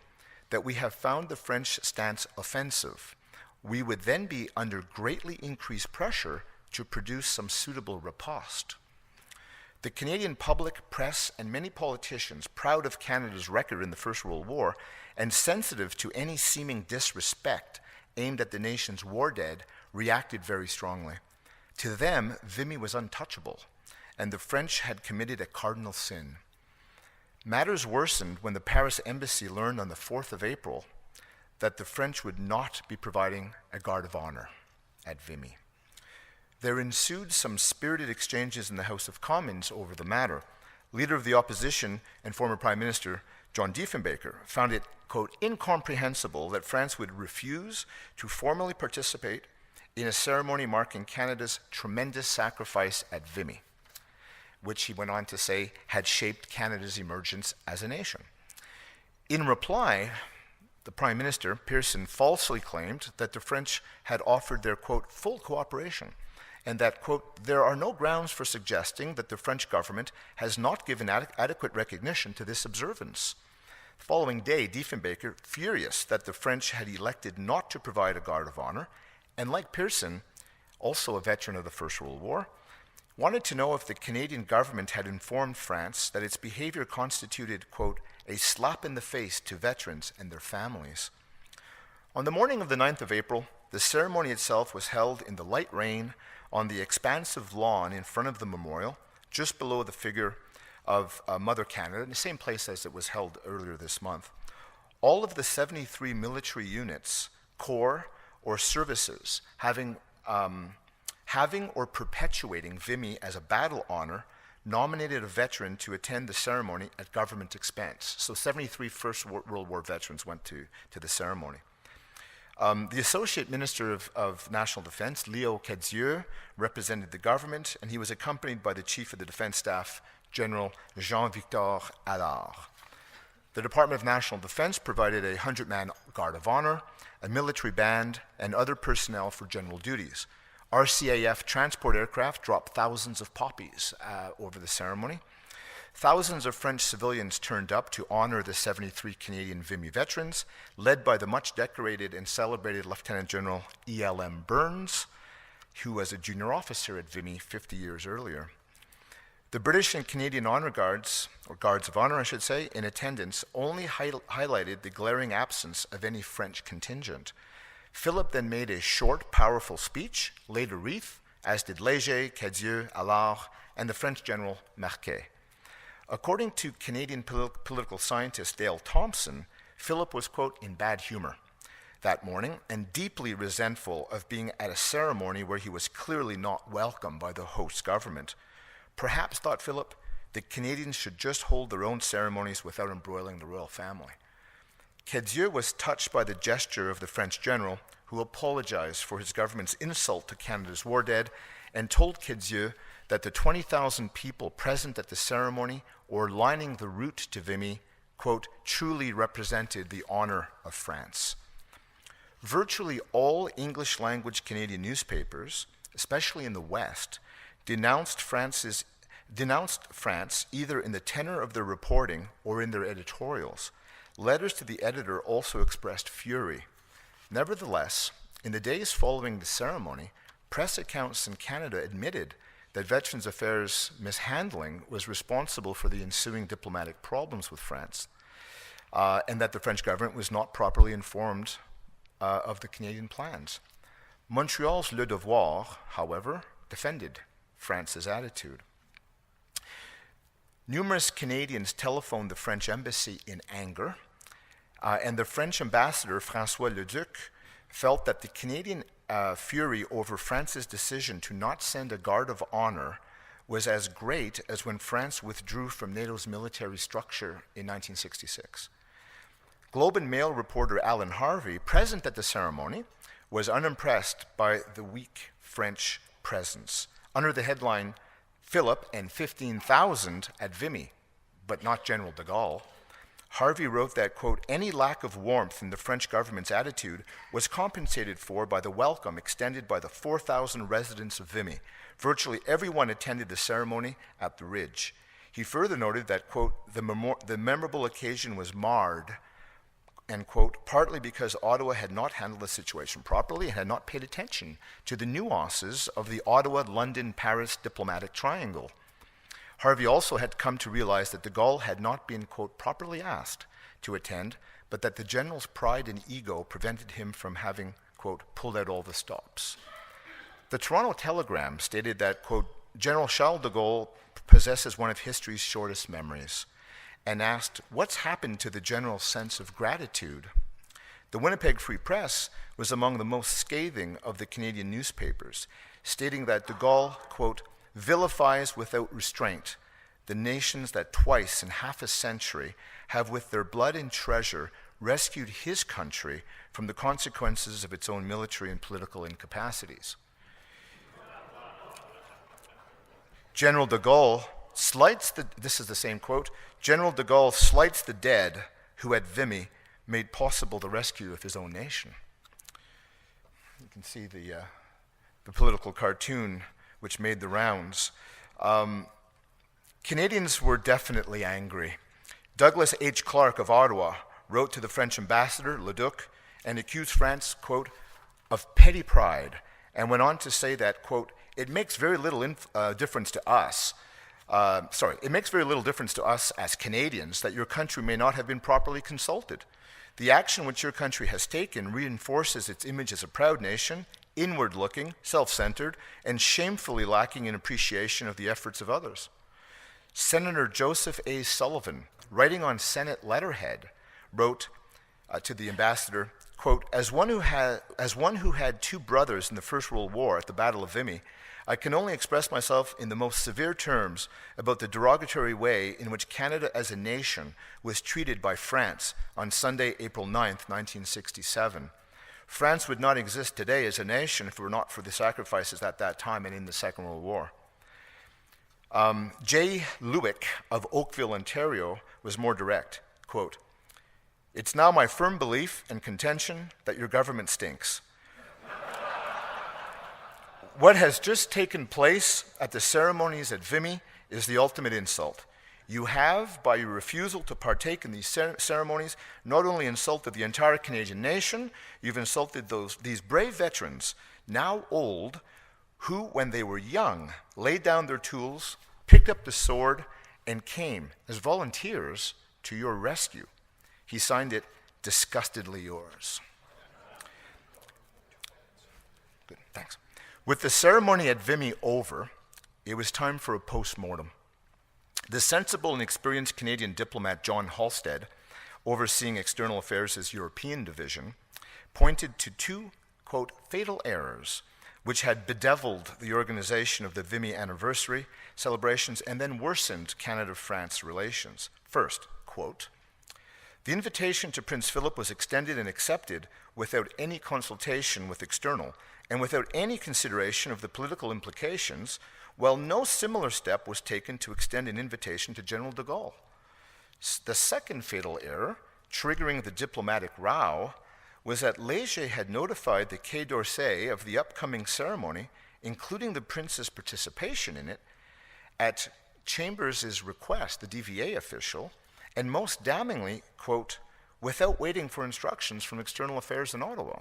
that we have found the French stance offensive. We would then be under greatly increased pressure to produce some suitable riposte." The Canadian public, press, and many politicians, proud of Canada's record in the First World War and sensitive to any seeming disrespect aimed at the nation's war dead, reacted very strongly. To them, Vimy was untouchable, and the French had committed a cardinal sin. Matters worsened when the Paris embassy learned on the 4th of April that the French would not be providing a guard of honor at Vimy. There ensued some spirited exchanges in the House of Commons over the matter. Leader of the opposition and former Prime Minister John Diefenbaker found it, quote, "incomprehensible that France would refuse to formally participate in a ceremony marking Canada's tremendous sacrifice at Vimy," which he went on to say had shaped Canada's emergence as a nation. In reply, the Prime Minister, Pearson, falsely claimed that the French had offered their, quote, "full cooperation," and that, quote, "there are no grounds for suggesting that the French government has not given adequate recognition to this observance." The following day, Diefenbaker, furious that the French had elected not to provide a guard of honor, and like Pearson, also a veteran of the First World War, wanted to know if the Canadian government had informed France that its behavior constituted, quote, "a slap in the face to veterans and their families." On the morning of the 9th of April, the ceremony itself was held in the light rain on the expansive lawn in front of the memorial, just below the figure of Mother Canada, in the same place as it was held earlier this month. All of the 73 military units, corps, or services having or perpetuating Vimy as a battle honor nominated a veteran to attend the ceremony at government expense. So 73 First World War veterans went to the ceremony. The Associate Minister of National Defense, Léo Quézieux, represented the government, and he was accompanied by the Chief of the Defense Staff, General Jean-Victor Allard. The Department of National Defense provided a 100-man Guard of Honor, a military band, and other personnel for general duties. RCAF transport aircraft dropped thousands of poppies over the ceremony. Thousands of French civilians turned up to honor the 73 Canadian Vimy veterans, led by the much decorated and celebrated Lieutenant General E.L.M. Burns, who was a junior officer at Vimy 50 years earlier. The British and Canadian honor guards, or guards of honor I should say, in attendance only highlighted the glaring absence of any French contingent. Philip then made a short, powerful speech, laid a wreath, as did Léger, Quézieux, Allard, and the French general Marquet. According to Canadian political scientist Dale Thompson, Philip was, quote, in bad humor that morning and deeply resentful of being at a ceremony where he was clearly not welcome by the host government. Perhaps, thought Philip, the Canadians should just hold their own ceremonies without embroiling the royal family. Quézieux was touched by the gesture of the French general, who apologized for his government's insult to Canada's war dead and told Quézieux that the 20,000 people present at the ceremony or lining the route to Vimy, quote, truly represented the honor of France. Virtually all English-language Canadian newspapers, especially in the West, denounced France either in the tenor of their reporting or in their editorials. Letters to the editor also expressed fury. Nevertheless, in the days following the ceremony, press accounts in Canada admitted that Veterans Affairs mishandling was responsible for the ensuing diplomatic problems with France, and that the French government was not properly informed of the Canadian plans. Montreal's Le Devoir, however, defended France's attitude. Numerous Canadians telephoned the French embassy in anger, and the French ambassador, François Leduc, felt that the Canadian fury over France's decision to not send a guard of honor was as great as when France withdrew from NATO's military structure in 1966. Globe and Mail reporter Alan Harvey, present at the ceremony, was unimpressed by the weak French presence. Under the headline, Philip and 15,000 at Vimy, but not General de Gaulle, Harvey wrote that, quote, any lack of warmth in the French government's attitude was compensated for by the welcome extended by the 4,000 residents of Vimy. Virtually everyone attended the ceremony at the Ridge. He further noted that, quote, the memorable occasion was marred, end quote, partly because Ottawa had not handled the situation properly and had not paid attention to the nuances of the Ottawa-London-Paris diplomatic triangle. Harvey also had come to realize that de Gaulle had not been, quote, properly asked to attend, but that the general's pride and ego prevented him from having, quote, pulled out all the stops. The Toronto Telegram stated that, quote, General Charles de Gaulle possesses one of history's shortest memories, and asked, what's happened to the general's sense of gratitude? The Winnipeg Free Press was among the most scathing of the Canadian newspapers, stating that de Gaulle, quote, vilifies without restraint the nations that twice in half a century have with their blood and treasure rescued his country from the consequences of its own military and political incapacities. General de Gaulle slights this is the same quote, General de Gaulle slights the dead who at Vimy made possible the rescue of his own nation. You can see the political cartoon which made the rounds. Canadians were definitely angry. Douglas H. Clark of Ottawa wrote to the French ambassador, Leduc, and accused France, quote, of petty pride, and went on to say that, quote, it makes very little difference to us. It makes very little difference to us as Canadians that your country may not have been properly consulted. The action which your country has taken reinforces its image as a proud nation, inward-looking, self-centered, and shamefully lacking in appreciation of the efforts of others. Senator Joseph A. Sullivan, writing on Senate letterhead, wrote to the ambassador, quote, as one who had two brothers in the First World War at the Battle of Vimy, I can only express myself in the most severe terms about the derogatory way in which Canada as a nation was treated by France on Sunday, April 9th, 1967. France would not exist today as a nation if it were not for the sacrifices at that time and in the Second World War. J. Lewick of Oakville, Ontario, was more direct, quote, "It's now my firm belief and contention that your government stinks. What has just taken place at the ceremonies at Vimy is the ultimate insult. You have, by your refusal to partake in these ceremonies, not only insulted the entire Canadian nation, you've insulted these brave veterans, now old, who, when they were young, laid down their tools, picked up the sword, and came as volunteers to your rescue." He signed it, "Disgustedly yours." Good, thanks. With the ceremony at Vimy over, it was time for a post-mortem. The sensible and experienced Canadian diplomat John Halstead, overseeing external affairs' European division, pointed to two, quote, "fatal errors which had bedeviled the organization of the Vimy anniversary celebrations and then worsened Canada-France relations. First, quote, "The invitation to Prince Philip was extended and accepted without any consultation with external and without any consideration of the political implications, while no similar step was taken to extend an invitation to General de Gaulle. The second fatal error, triggering the diplomatic row, was that Léger had notified the Quai d'Orsay of the upcoming ceremony, including the Prince's participation in it, at Chambers' request, the DVA official, and most damningly, quote, "without waiting for instructions from external affairs in Ottawa."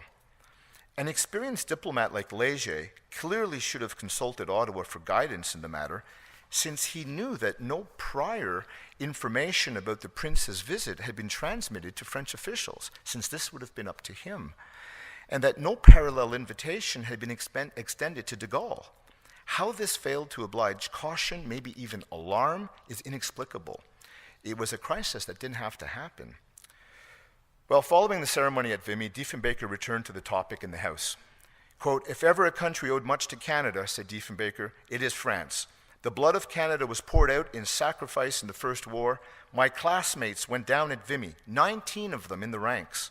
An experienced diplomat like Léger clearly should have consulted Ottawa for guidance in the matter, since he knew that no prior information about the Prince's visit had been transmitted to French officials, since this would have been up to him, and that no parallel invitation had been extended to de Gaulle. How this failed to oblige caution, maybe even alarm, is inexplicable. It was a crisis that didn't have to happen. Well, following the ceremony at Vimy, Diefenbaker returned to the topic in the House. Quote, "If ever a country owed much to Canada," said Diefenbaker, "it is France. The blood of Canada was poured out in sacrifice in the First War. My classmates went down at Vimy, 19 of them in the ranks.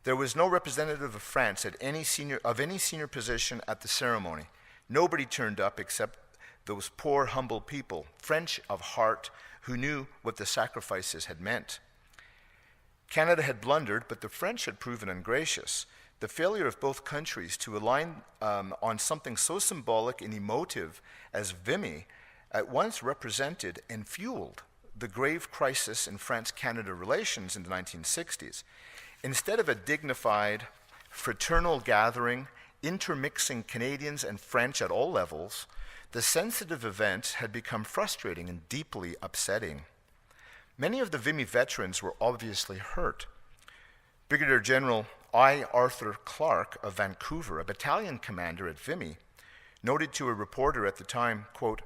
There was no representative of France at any senior position at the ceremony. Nobody turned up except those poor, humble people, French of heart, who knew what the sacrifices had meant. Canada had blundered, but the French had proven ungracious. The failure of both countries to align on something so symbolic and emotive as Vimy at once represented and fueled the grave crisis in France-Canada relations in the 1960s. Instead of a dignified, fraternal gathering, intermixing Canadians and French at all levels, the sensitive event had become frustrating and deeply upsetting. Many of the Vimy veterans were obviously hurt. Brigadier General I. Arthur Clark of Vancouver, a battalion commander at Vimy, noted to a reporter at the time, quote,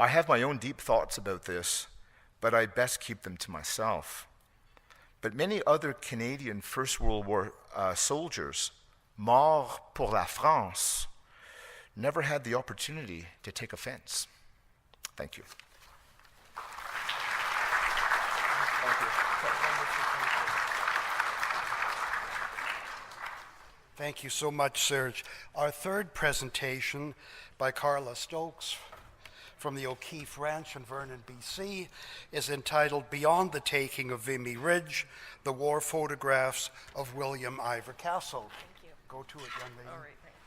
"I have my own deep thoughts about this, but I'd best keep them to myself." But many other Canadian First World War soldiers, morts pour la France, never had the opportunity to take offense. Thank you.
Thank you so much, Serge. Our third presentation by Carla Stokes from the O'Keefe Ranch in Vernon, BC, is entitled "Beyond the Taking of Vimy Ridge, the War Photographs of William Ivor Castle."
Thank you.
Go to it, young lady.
All right, thanks.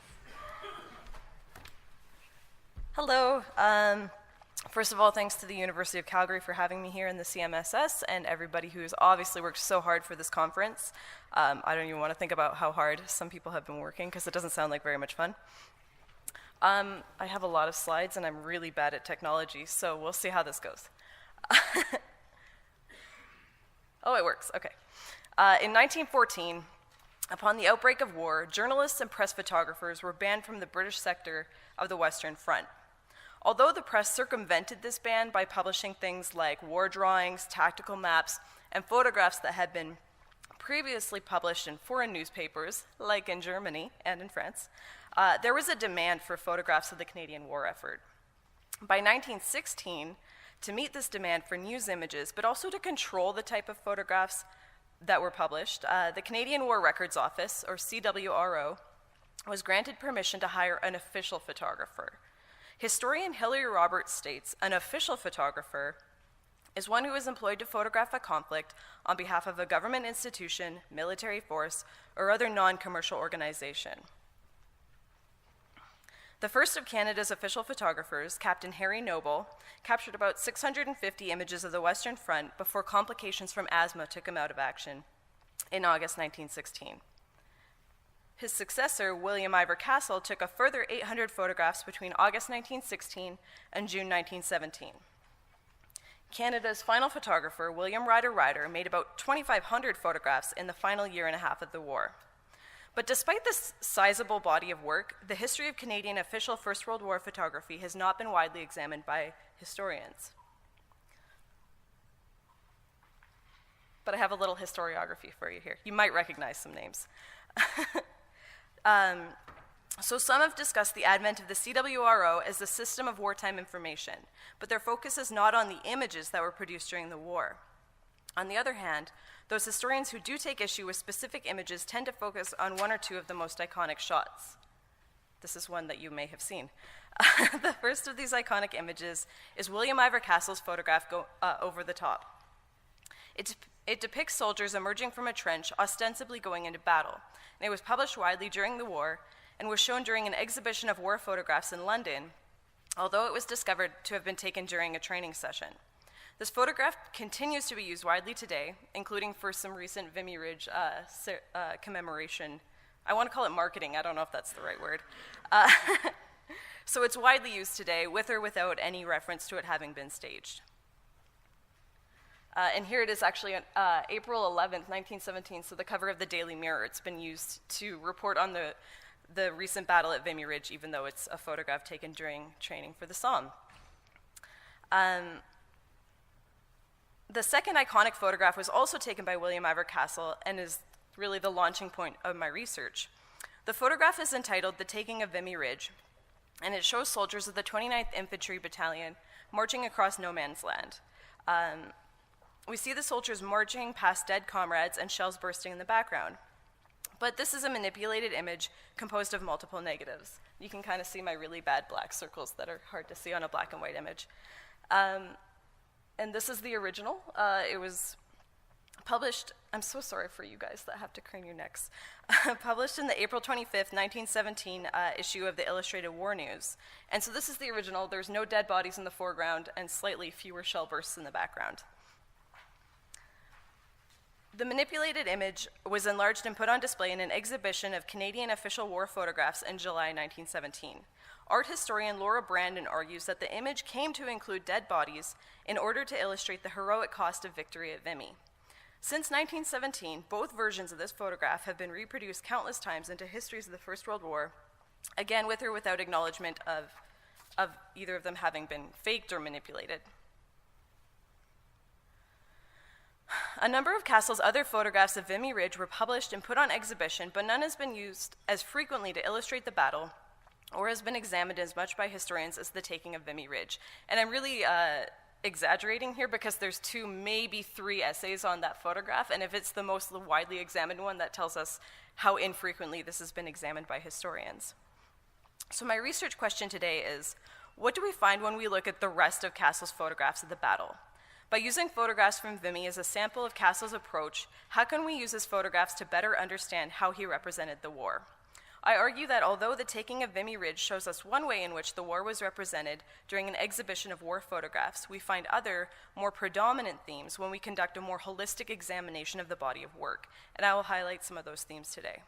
Hello. First of all, thanks to the University of Calgary for having me here in the CMSS and everybody who's obviously worked so hard for this conference. I don't even want to think about how hard some people have been working because it doesn't sound like very much fun. I have a lot of slides and I'm really bad at technology, so we'll see how this goes. Oh, it works, okay. In 1914, upon the outbreak of war, journalists and press photographers were banned from the British sector of the Western Front. Although the press circumvented this ban by publishing things like war drawings, tactical maps, and photographs that had been previously published in foreign newspapers, like in Germany and in France, there was a demand for photographs of the Canadian war effort. By 1916, to meet this demand for news images, but also to control the type of photographs that were published, the Canadian War Records Office, or CWRO, was granted permission to hire an official photographer. Historian Hilary Roberts states, an official photographer is one who is employed to photograph a conflict on behalf of a government institution, military force, or other non-commercial organization. The first of Canada's official photographers, Captain Harry Noble, captured about 650 images of the Western Front before complications from asthma took him out of action in August 1916. His successor, William Ivor Castle, took a further 800 photographs between August 1916 and June 1917. Canada's final photographer, William Ryder, made about 2,500 photographs in the final year and a half of the war. But despite this sizable body of work, the history of Canadian official First World War photography has not been widely examined by historians. But I have a little historiography for you here. You might recognize some names. So some have discussed the advent of the CWRO as the system of wartime information, but their focus is not on the images that were produced during the war. On the other hand, those historians who do take issue with specific images tend to focus on one or two of the most iconic shots. This is one that you may have seen. The first of these iconic images is William Ivor Castle's photograph Over the Top. It depicts soldiers emerging from a trench, ostensibly going into battle. And it was published widely during the war and was shown during an exhibition of war photographs in London, although it was discovered to have been taken during a training session. This photograph continues to be used widely today, including for some recent Vimy Ridge commemoration. I want to call it marketing. I don't know if that's the right word. So it's widely used today, with or without any reference to it having been staged. And here it is actually on April 11th, 1917, so the cover of the Daily Mirror. It's been used to report on the recent battle at Vimy Ridge, even though it's a photograph taken during training for the Somme. The second iconic photograph was also taken by William Ivor Castle and is really the launching point of my research. The photograph is entitled The Taking of Vimy Ridge, and it shows soldiers of the 29th Infantry Battalion marching across no man's land. We see the soldiers marching past dead comrades and shells bursting in the background. But this is a manipulated image composed of multiple negatives. You can kind of see my really bad black circles that are hard to see on a black and white image. And this is the original. It was published, I'm so sorry for you guys that have to crane your necks, published in the April 25th, 1917 issue of the Illustrated War News. And so this is the original. There's no dead bodies in the foreground and slightly fewer shell bursts in the background. The manipulated image was enlarged and put on display in an exhibition of Canadian official war photographs in July 1917. Art historian Laura Brandon argues that the image came to include dead bodies in order to illustrate the heroic cost of victory at Vimy. Since 1917, both versions of this photograph have been reproduced countless times into histories of the First World War, again with or without acknowledgement of either of them having been faked or manipulated. A number of Castle's other photographs of Vimy Ridge were published and put on exhibition, but none has been used as frequently to illustrate the battle or has been examined as much by historians as The Taking of Vimy Ridge. And I'm really exaggerating here because there's 2, maybe 3 essays on that photograph, and if it's the most widely examined one, that tells us how infrequently this has been examined by historians. So my research question today is, what do we find when we look at the rest of Castle's photographs of the battle? By using photographs from Vimy as a sample of Castle's approach, how can we use his photographs to better understand how he represented the war? I argue that although The Taking of Vimy Ridge shows us one way in which the war was represented during an exhibition of war photographs, we find other, more predominant themes when we conduct a more holistic examination of the body of work, and I will highlight some of those themes today.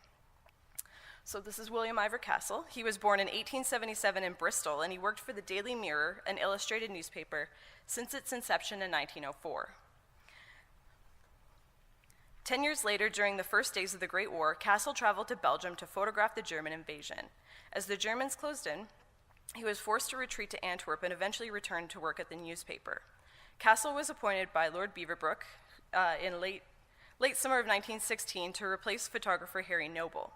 So this is William Ivor Castle. He was born in 1877 in Bristol, and he worked for the Daily Mirror, an illustrated newspaper, since its inception in 1904. 10 years later, during the first days of the Great War, Castle traveled to Belgium to photograph the German invasion. As the Germans closed in, he was forced to retreat to Antwerp and eventually returned to work at the newspaper. Castle was appointed by Lord Beaverbrook in late summer of 1916 to replace photographer Harry Noble.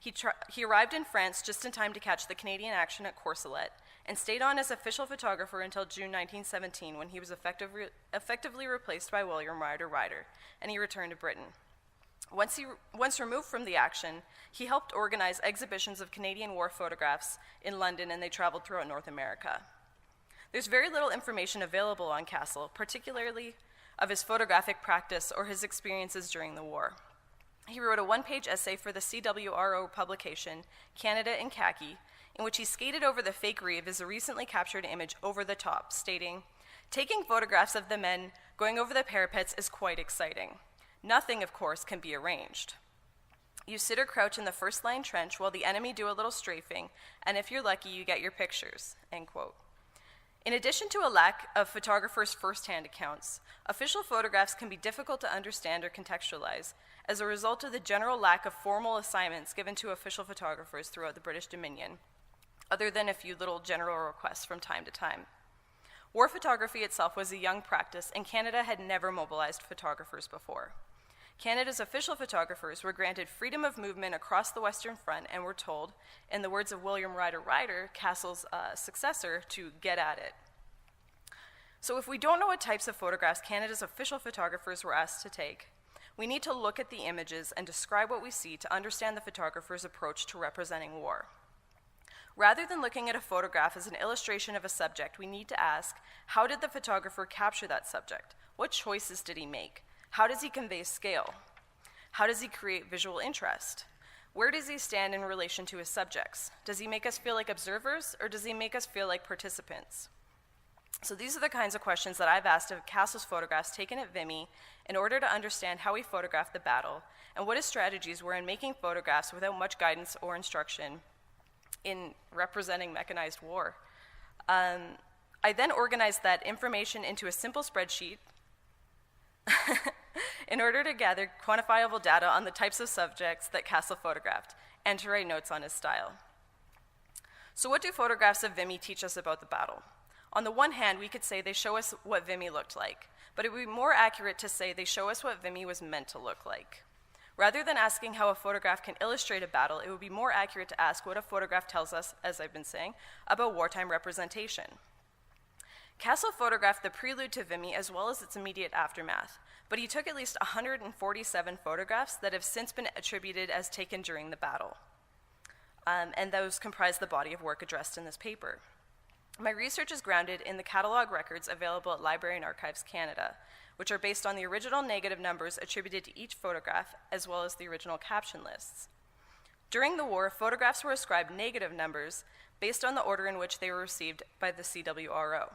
He arrived in France just in time to catch the Canadian action at Courcelette and stayed on as official photographer until June 1917, when he was effectively replaced by William Ryder, and he returned to Britain. Once removed from the action, he helped organize exhibitions of Canadian war photographs in London, and they traveled throughout North America. There's very little information available on Castle, particularly of his photographic practice or his experiences during the war. He wrote a one-page essay for the CWRO publication, Canada in Khaki, in which he skated over the fakery of his recently captured image over the top, stating, "Taking photographs of the men going over the parapets is quite exciting. Nothing, of course, can be arranged. You sit or crouch in the first-line trench while the enemy do a little strafing, and if you're lucky, you get your pictures," end quote. In addition to a lack of photographers' first-hand accounts, official photographs can be difficult to understand or contextualize as a result of the general lack of formal assignments given to official photographers throughout the British Dominion, other than a few little general requests from time to time. War photography itself was a young practice, and Canada had never mobilized photographers before. Canada's official photographers were granted freedom of movement across the Western Front and were told, in the words of William Ryder, Castle's successor, to get at it. So if we don't know what types of photographs Canada's official photographers were asked to take, we need to look at the images and describe what we see to understand the photographer's approach to representing war. Rather than looking at a photograph as an illustration of a subject, we need to ask, how did the photographer capture that subject? What choices did he make? How does he convey scale? How does he create visual interest? Where does he stand in relation to his subjects? Does he make us feel like observers, or does he make us feel like participants? So these are the kinds of questions that I've asked of Castle's photographs taken at Vimy in order to understand how he photographed the battle and what his strategies were in making photographs without much guidance or instruction in representing mechanized war. I then organized that information into a simple spreadsheet in order to gather quantifiable data on the types of subjects that Castle photographed and to write notes on his style. So what do photographs of Vimy teach us about the battle? On the one hand, we could say they show us what Vimy looked like, but it would be more accurate to say they show us what Vimy was meant to look like. Rather than asking how a photograph can illustrate a battle, it would be more accurate to ask what a photograph tells us, as I've been saying, about wartime representation. Castle photographed the prelude to Vimy as well as its immediate aftermath, but he took at least 147 photographs that have since been attributed as taken during the battle, and those comprise the body of work addressed in this paper. My research is grounded in the catalog records available at Library and Archives Canada, which are based on the original negative numbers attributed to each photograph, as well as the original caption lists. During the war, photographs were ascribed negative numbers based on the order in which they were received by the CWRO,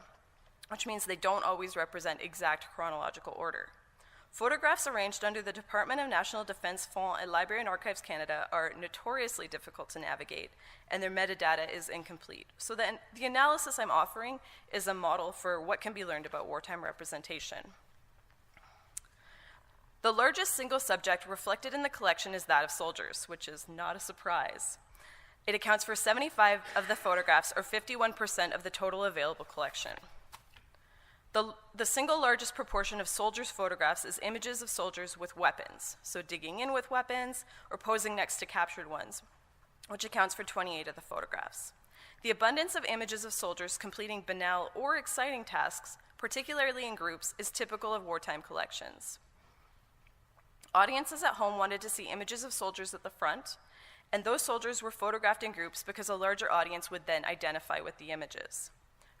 which means they don't always represent exact chronological order. Photographs arranged under the Department of National Defense Fond at Library and Archives Canada are notoriously difficult to navigate, and their metadata is incomplete. So the analysis I'm offering is a model for what can be learned about wartime representation. The largest single subject reflected in the collection is that of soldiers, which is not a surprise. It accounts for 75 of the photographs, or 51% of the total available collection. The single largest proportion of soldiers' photographs is images of soldiers with weapons, so digging in with weapons or posing next to captured ones, which accounts for 28 of the photographs. The abundance of images of soldiers completing banal or exciting tasks, particularly in groups, is typical of wartime collections. Audiences at home wanted to see images of soldiers at the front, and those soldiers were photographed in groups because a larger audience would then identify with the images.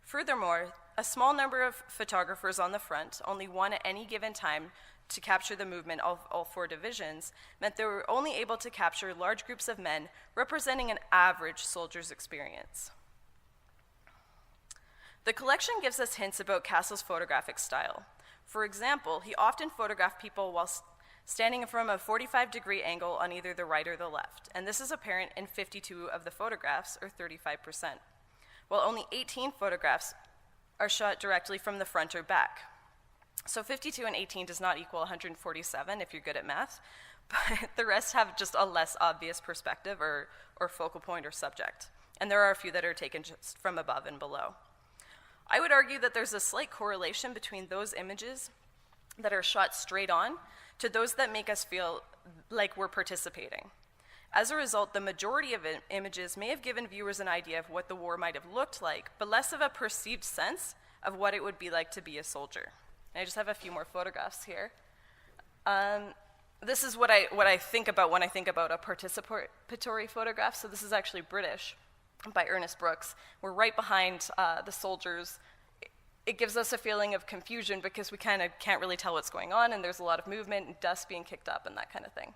Furthermore, a small number of photographers on the front, only one at any given time to capture the movement of all four divisions, meant they were only able to capture large groups of men representing an average soldier's experience. The collection gives us hints about Castle's photographic style. For example, he often photographed people while standing from a 45-degree angle on either the right or the left, and this is apparent in 52 of the photographs, or 35%, while only 18 photographs are shot directly from the front or back. So 52 and 18 does not equal 147 if you're good at math, but the rest have just a less obvious perspective or focal point or subject. And there are a few that are taken just from above and below. I would argue that there's a slight correlation between those images that are shot straight on to those that make us feel like we're participating. As a result, the majority of images may have given viewers an idea of what the war might have looked like, but less of a perceived sense of what it would be like to be a soldier. And I just have a few more photographs here. this is what I think about when I think about a participatory photograph. So this is actually British by Ernest Brooks. We're right behind the soldiers. It gives us a feeling of confusion because we kind of can't really tell what's going on, and there's a lot of movement and dust being kicked up and that kind of thing.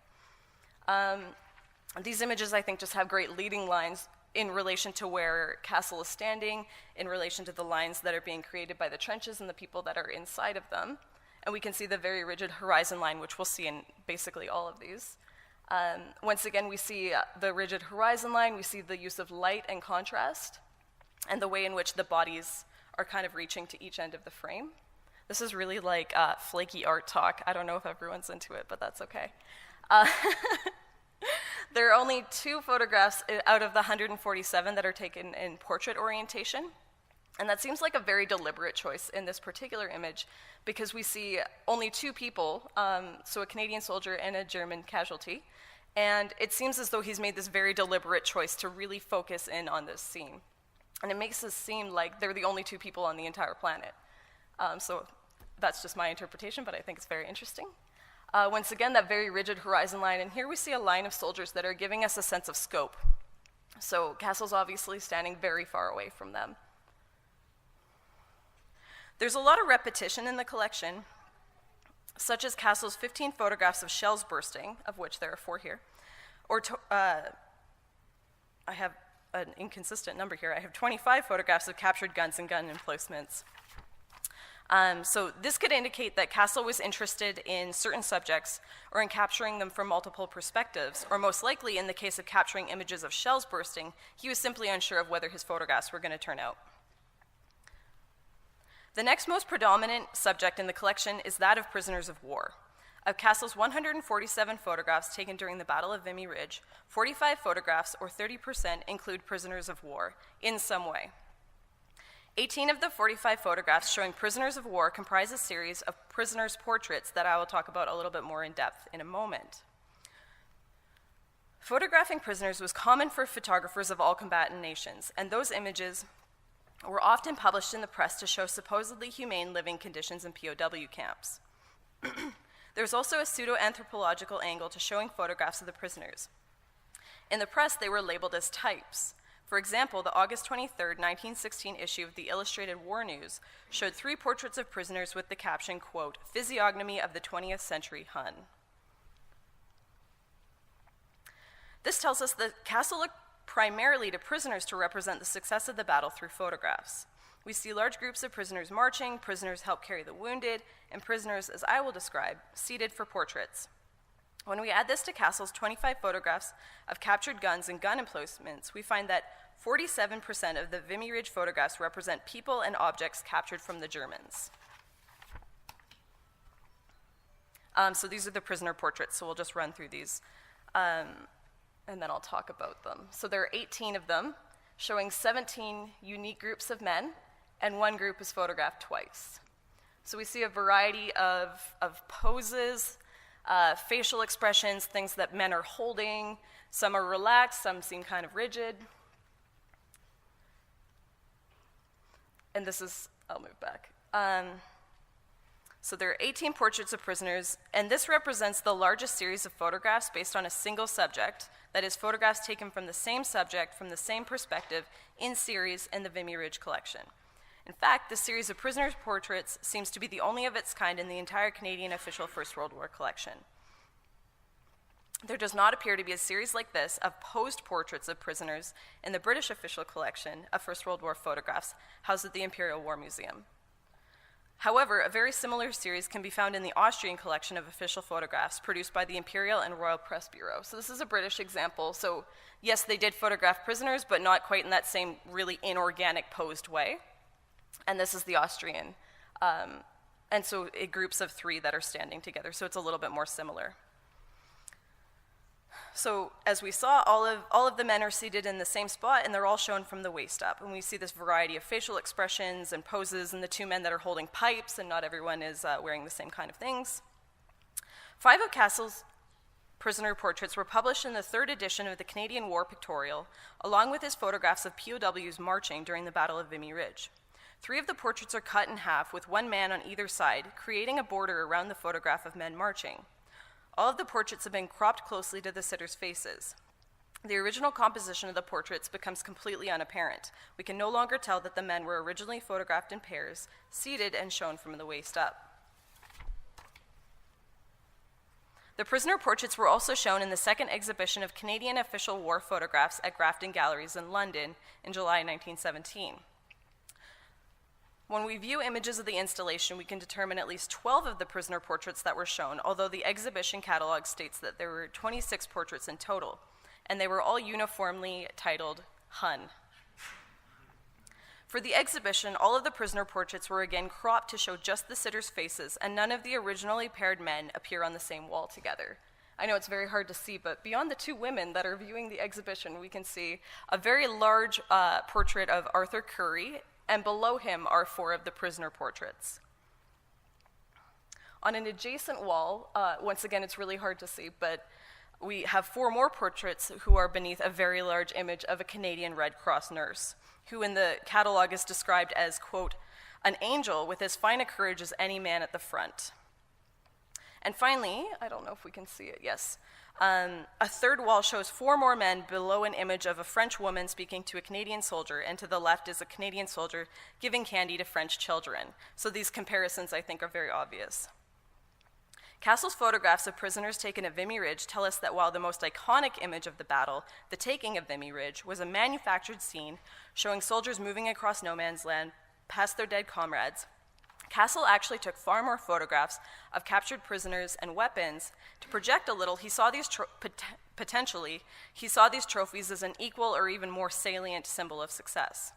These images, I think, just have great leading lines in relation to where Castle is standing, in relation to the lines that are being created by the trenches and the people that are inside of them. And we can see the very rigid horizon line, which we'll see in basically all of these. Once again, we see the rigid horizon line, we see the use of light and contrast, and the way in which the bodies are kind of reaching to each end of the frame. This is really like flaky art talk. I don't know if everyone's into it, but that's okay. There are only 2 photographs out of the 147 that are taken in portrait orientation. And that seems like a very deliberate choice in this particular image because we see only 2 people, so a Canadian soldier and a German casualty. And it seems as though he's made this very deliberate choice to really focus in on this scene. And it makes us seem like they're the only 2 people on the entire planet. So that's just my interpretation, but I think it's very interesting. Once again, that very rigid horizon line, and here we see a line of soldiers that are giving us a sense of scope. So Castle's obviously standing very far away from them. There's a lot of repetition in the collection, such as Castle's 15 photographs of shells bursting, of which there are 4 here, or I have an inconsistent number here. I have 25 photographs of captured guns and gun emplacements. So this could indicate that Castle was interested in certain subjects or in capturing them from multiple perspectives, or most likely in the case of capturing images of shells bursting, he was simply unsure of whether his photographs were going to turn out. The next most predominant subject in the collection is that of prisoners of war. Of Castle's 147 photographs taken during the Battle of Vimy Ridge, 45 photographs, or 30%, include prisoners of war in some way. 18 of the 45 photographs showing prisoners of war comprise a series of prisoners' portraits that I will talk about a little bit more in depth in a moment. Photographing prisoners was common for photographers of all combatant nations, and those images were often published in the press to show supposedly humane living conditions in POW camps. There's also a pseudo-anthropological angle to showing photographs of the prisoners. In the press, they were labeled as types. For example, the August 23, 1916 issue of the Illustrated War News showed 3 portraits of prisoners with the caption, quote, "Physiognomy of the 20th Century Hun." This tells us that Castle looked primarily to prisoners to represent the success of the battle through photographs. We see large groups of prisoners marching, prisoners help carry the wounded, and prisoners, as I will describe, seated for portraits. When we add this to Castle's 25 photographs of captured guns and gun emplacements, we find that 47% of the Vimy Ridge photographs represent people and objects captured from the Germans. So these are the prisoner portraits, so we'll just run through these, and then I'll talk about them. So there are 18 of them, showing 17 unique groups of men, and 1 group is photographed twice. So we see a variety of poses, facial expressions, things that men are holding. Some are relaxed, some seem kind of rigid. And this is, I'll move back. So there are 18 portraits of prisoners, and this represents the largest series of photographs based on a single subject, that is, photographs taken from the same subject, from the same perspective, in series in the Vimy Ridge collection. In fact, this series of prisoners' portraits seems to be the only of its kind in the entire Canadian official First World War collection. There does not appear to be a series like this of posed portraits of prisoners in the British official collection of First World War photographs housed at the Imperial War Museum. However, a very similar series can be found in the Austrian collection of official photographs produced by the Imperial and Royal Press Bureau. So this is a British example. So yes, they did photograph prisoners, but not quite in that same really inorganic posed way. And this is the Austrian. And so groups of 3 that are standing together. So it's a little bit more similar. So as we saw, all of the men are seated in the same spot, and they're all shown from the waist up. And we see this variety of facial expressions and poses, and the 2 men that are holding pipes, and not everyone is wearing the same kind of things. 5 of Castle's prisoner portraits were published in the 3rd edition of the Canadian War Pictorial, along with his photographs of POWs marching during the Battle of Vimy Ridge. 3 of the portraits are cut in half with 1 man on either side, creating a border around the photograph of men marching. All of the portraits have been cropped closely to the sitters' faces. The original composition of the portraits becomes completely unapparent. We can no longer tell that the men were originally photographed in pairs, seated and shown from the waist up. The prisoner portraits were also shown in the second exhibition of Canadian official war photographs at Grafton Galleries in London in July 1917. When we view images of the installation, we can determine at least 12 of the prisoner portraits that were shown, although the exhibition catalog states that there were 26 portraits in total, and they were all uniformly titled Hun. For the exhibition, all of the prisoner portraits were again cropped to show just the sitters' faces, and none of the originally paired men appear on the same wall together. I know it's very hard to see, but beyond the two women that are viewing the exhibition, we can see a very large portrait of Arthur Currie, and below him are 4 of the prisoner portraits. On an adjacent wall, once again, it's really hard to see, but we have 4 more portraits who are beneath a very large image of a Canadian Red Cross nurse, who in the catalog is described as, quote, an angel with as fine a courage as any man at the front. And finally, I don't know if we can see it, yes, a third wall shows 4 more men below an image of a French woman speaking to a Canadian soldier, and to the left is a Canadian soldier giving candy to French children. So these comparisons, I think, are very obvious. Castle's photographs of prisoners taken at Vimy Ridge tell us that while the most iconic image of the battle, the taking of Vimy Ridge, was a manufactured scene showing soldiers moving across no man's land past their dead comrades, Castle actually took far more photographs of captured prisoners and weapons. To project a little, he saw these trophies as an equal or even more salient symbol of success.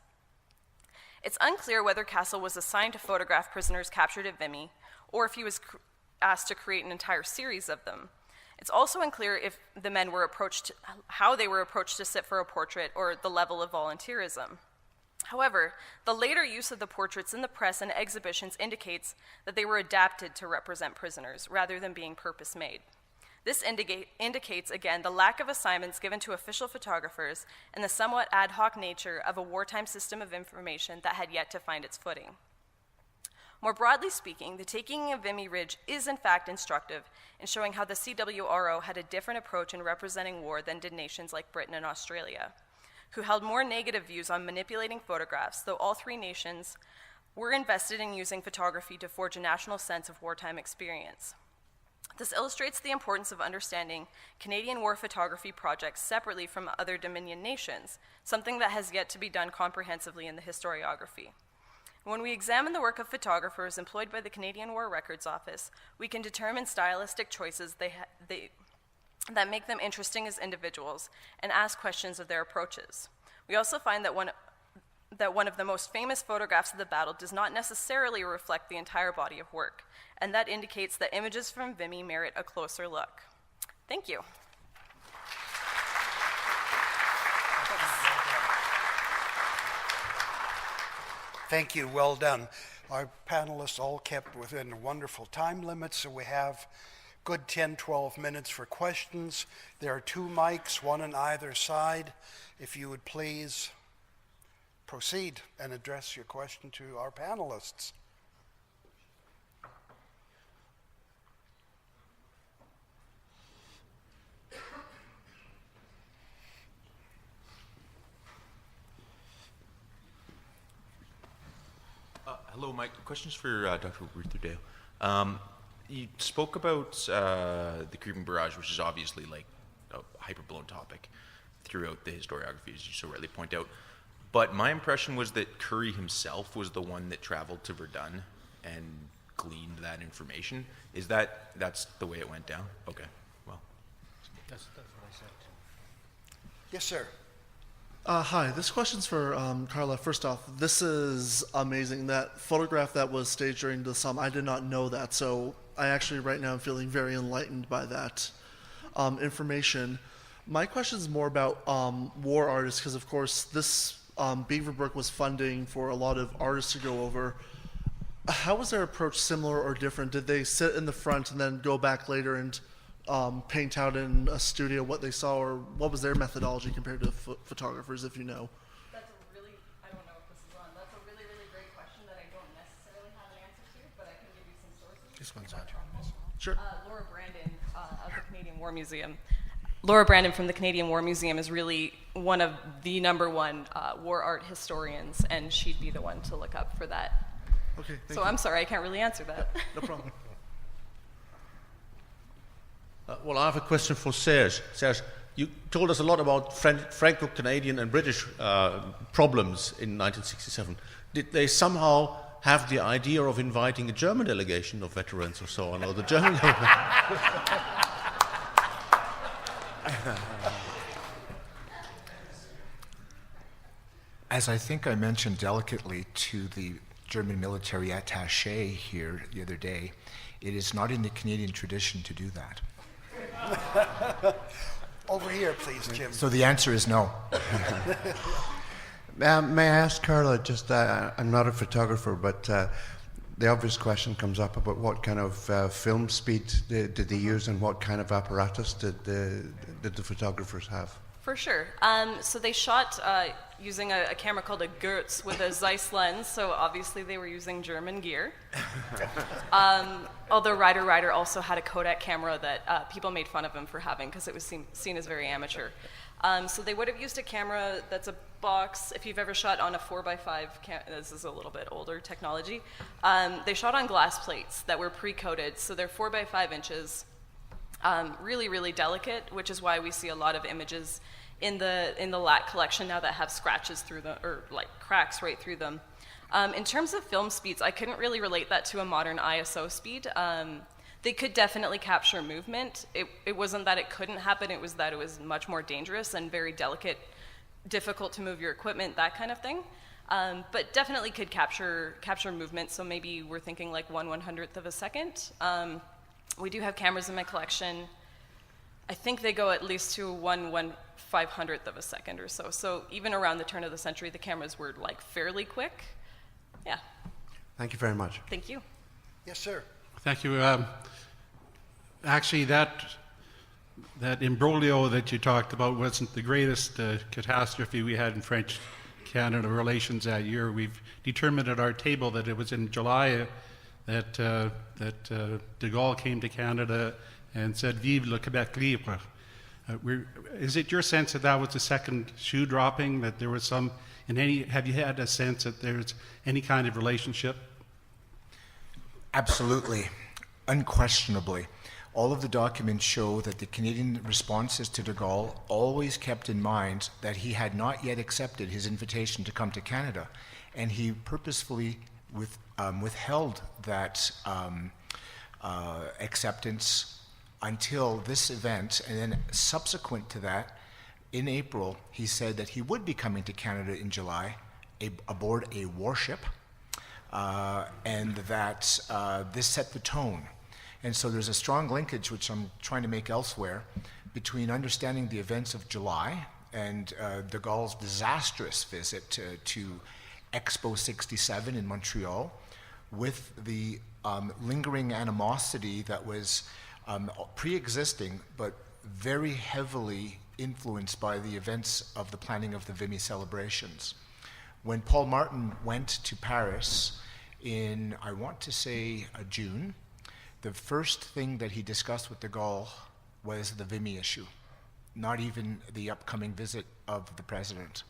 It's unclear whether Castle was assigned to photograph prisoners captured at Vimy, or if he was asked to create an entire series of them. It's also unclear if the men were approached, how they were approached to sit for a portrait, or the level of volunteerism. However, the later use of the portraits in the press and exhibitions indicates that they were adapted to represent prisoners, rather than being purpose-made. This indicates, again, the lack of assignments given to official photographers and the somewhat ad hoc nature of a wartime system of information that had yet to find its footing. More broadly speaking, the taking of Vimy Ridge is in fact instructive in showing how the CWRO had a different approach in representing war than did nations like Britain and Australia, who held more negative views on manipulating photographs, though all 3 nations were invested in using photography to forge a national sense of wartime experience. This illustrates the importance of understanding Canadian war photography projects separately from other Dominion nations, something that has yet to be done comprehensively in the historiography. When we examine the work of photographers employed by the Canadian War Records Office, we can determine stylistic choices that make them interesting as individuals and ask questions of their approaches. We also find that one of the most famous photographs of the battle does not necessarily reflect the entire body of work, and that indicates that images from Vimy merit a closer look. Thank you.
Thank you, well done. Our panelists all kept within wonderful time limits, so we have good 10, 12 minutes for questions. There are 2 mics, 1 on either side. If you would please proceed and address your question to our panelists.
Hello, Mike. Questions for Dr. Rutherdale. You spoke about the creeping barrage, which is obviously like a hyperblown topic throughout the historiography, as you so rightly point out. But my impression was that Currie himself was the one that traveled to Verdun and gleaned that information. That's the way it went down? Okay, well.
That's what I said.
Yes, sir.
Hi, this question's for Carla. First off, this is amazing. That photograph that was staged during the Somme, I did not know that, so I actually right now am feeling very enlightened by that information. My question is more about war artists, because of course this Beaverbrook was funding for a lot of artists to go over. How was their approach similar or different? Did they sit in the front and then go back later and paint out in a studio what they saw, or what was their methodology compared to photographers, if you know?
That's a really, I don't know if this is on, that's a really, really great question that I don't necessarily have an answer to, but I can give you some sources.
This one's on.
Sure.
Laura Brandon of the Canadian War Museum. Laura Brandon from the Canadian War Museum is really one of the #1 war art historians, and she'd be the one to look up for that.
Okay, thank
So
you.
I'm sorry, I can't really answer that.
No problem.
Well, I have a question for Serge. Serge, you told us a lot about Franco-Canadian and British problems in 1967. Did they somehow have the idea of inviting a German delegation of veterans or so on, or the German government?
As I think I mentioned delicately to the German military attaché here the other day, it is not in the Canadian tradition to do that.
Over here, please, Jim.
So the answer is no.
May I ask Carla, just, I'm not a photographer, but the obvious question comes up about what kind of film speed did they use and what kind of apparatus did the photographers have?
For sure. So they shot using a camera called a Goetz with a Zeiss lens, so obviously they were using German gear. Although Ryder also had a Kodak camera that people made fun of him for having because it was seen as very amateur. So they would have used a camera that's a box. If you've ever shot on a 4x5, this is a little bit older technology, they shot on glass plates that were pre-coated, so they're 4x5 inches. Really, really delicate, which is why we see a lot of images in the LAT collection now that have scratches through them, or like cracks right through them. In terms of film speeds, I couldn't really relate that to a modern ISO speed. They could definitely capture movement. It wasn't that it couldn't happen, it was that it was much more dangerous and very delicate, difficult to move your equipment, that kind of thing. But definitely could capture movement, so maybe we're thinking like 1/100th of a second. We do have cameras in my collection. I think they go at least to 1/500th of a second or so. So even around the turn of the century, the cameras were like fairly quick. Yeah.
Thank you very much.
Thank you.
Yes, sir.
Thank you. Actually, that imbroglio that you talked about wasn't the greatest catastrophe we had in French-Canada relations that year. We've determined at our table that it was in July that de Gaulle came to Canada and said, "Vive le Québec libre." Is it your sense that that was the second shoe dropping, that there was some, have you had a sense that there's any kind of relationship?
Absolutely, unquestionably. All of the documents show that the Canadian responses to de Gaulle always kept in mind that he had not yet accepted his invitation to come to Canada, and he purposefully withheld that acceptance until this event, and then subsequent to that, in April, he said that he would be coming to Canada in July aboard a warship, and that this set the tone. And so there's a strong linkage, which I'm trying to make elsewhere, between understanding the events of July and de Gaulle's disastrous visit to Expo 67 in Montreal, with the lingering animosity that was pre-existing, but very heavily influenced by the events of the planning of the Vimy celebrations. When Paul Martin went to Paris in, I want to say, June, the first thing that he discussed with de Gaulle was the Vimy issue, not even the upcoming visit of the president.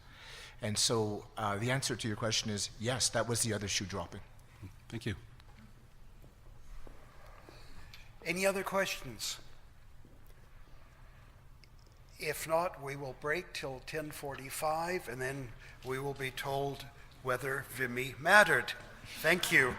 And so the answer to your question is yes, that was the other shoe dropping.
Thank you.
Any other questions? If not, we will break till 10:45, and then we will be told whether Vimy mattered. Thank you.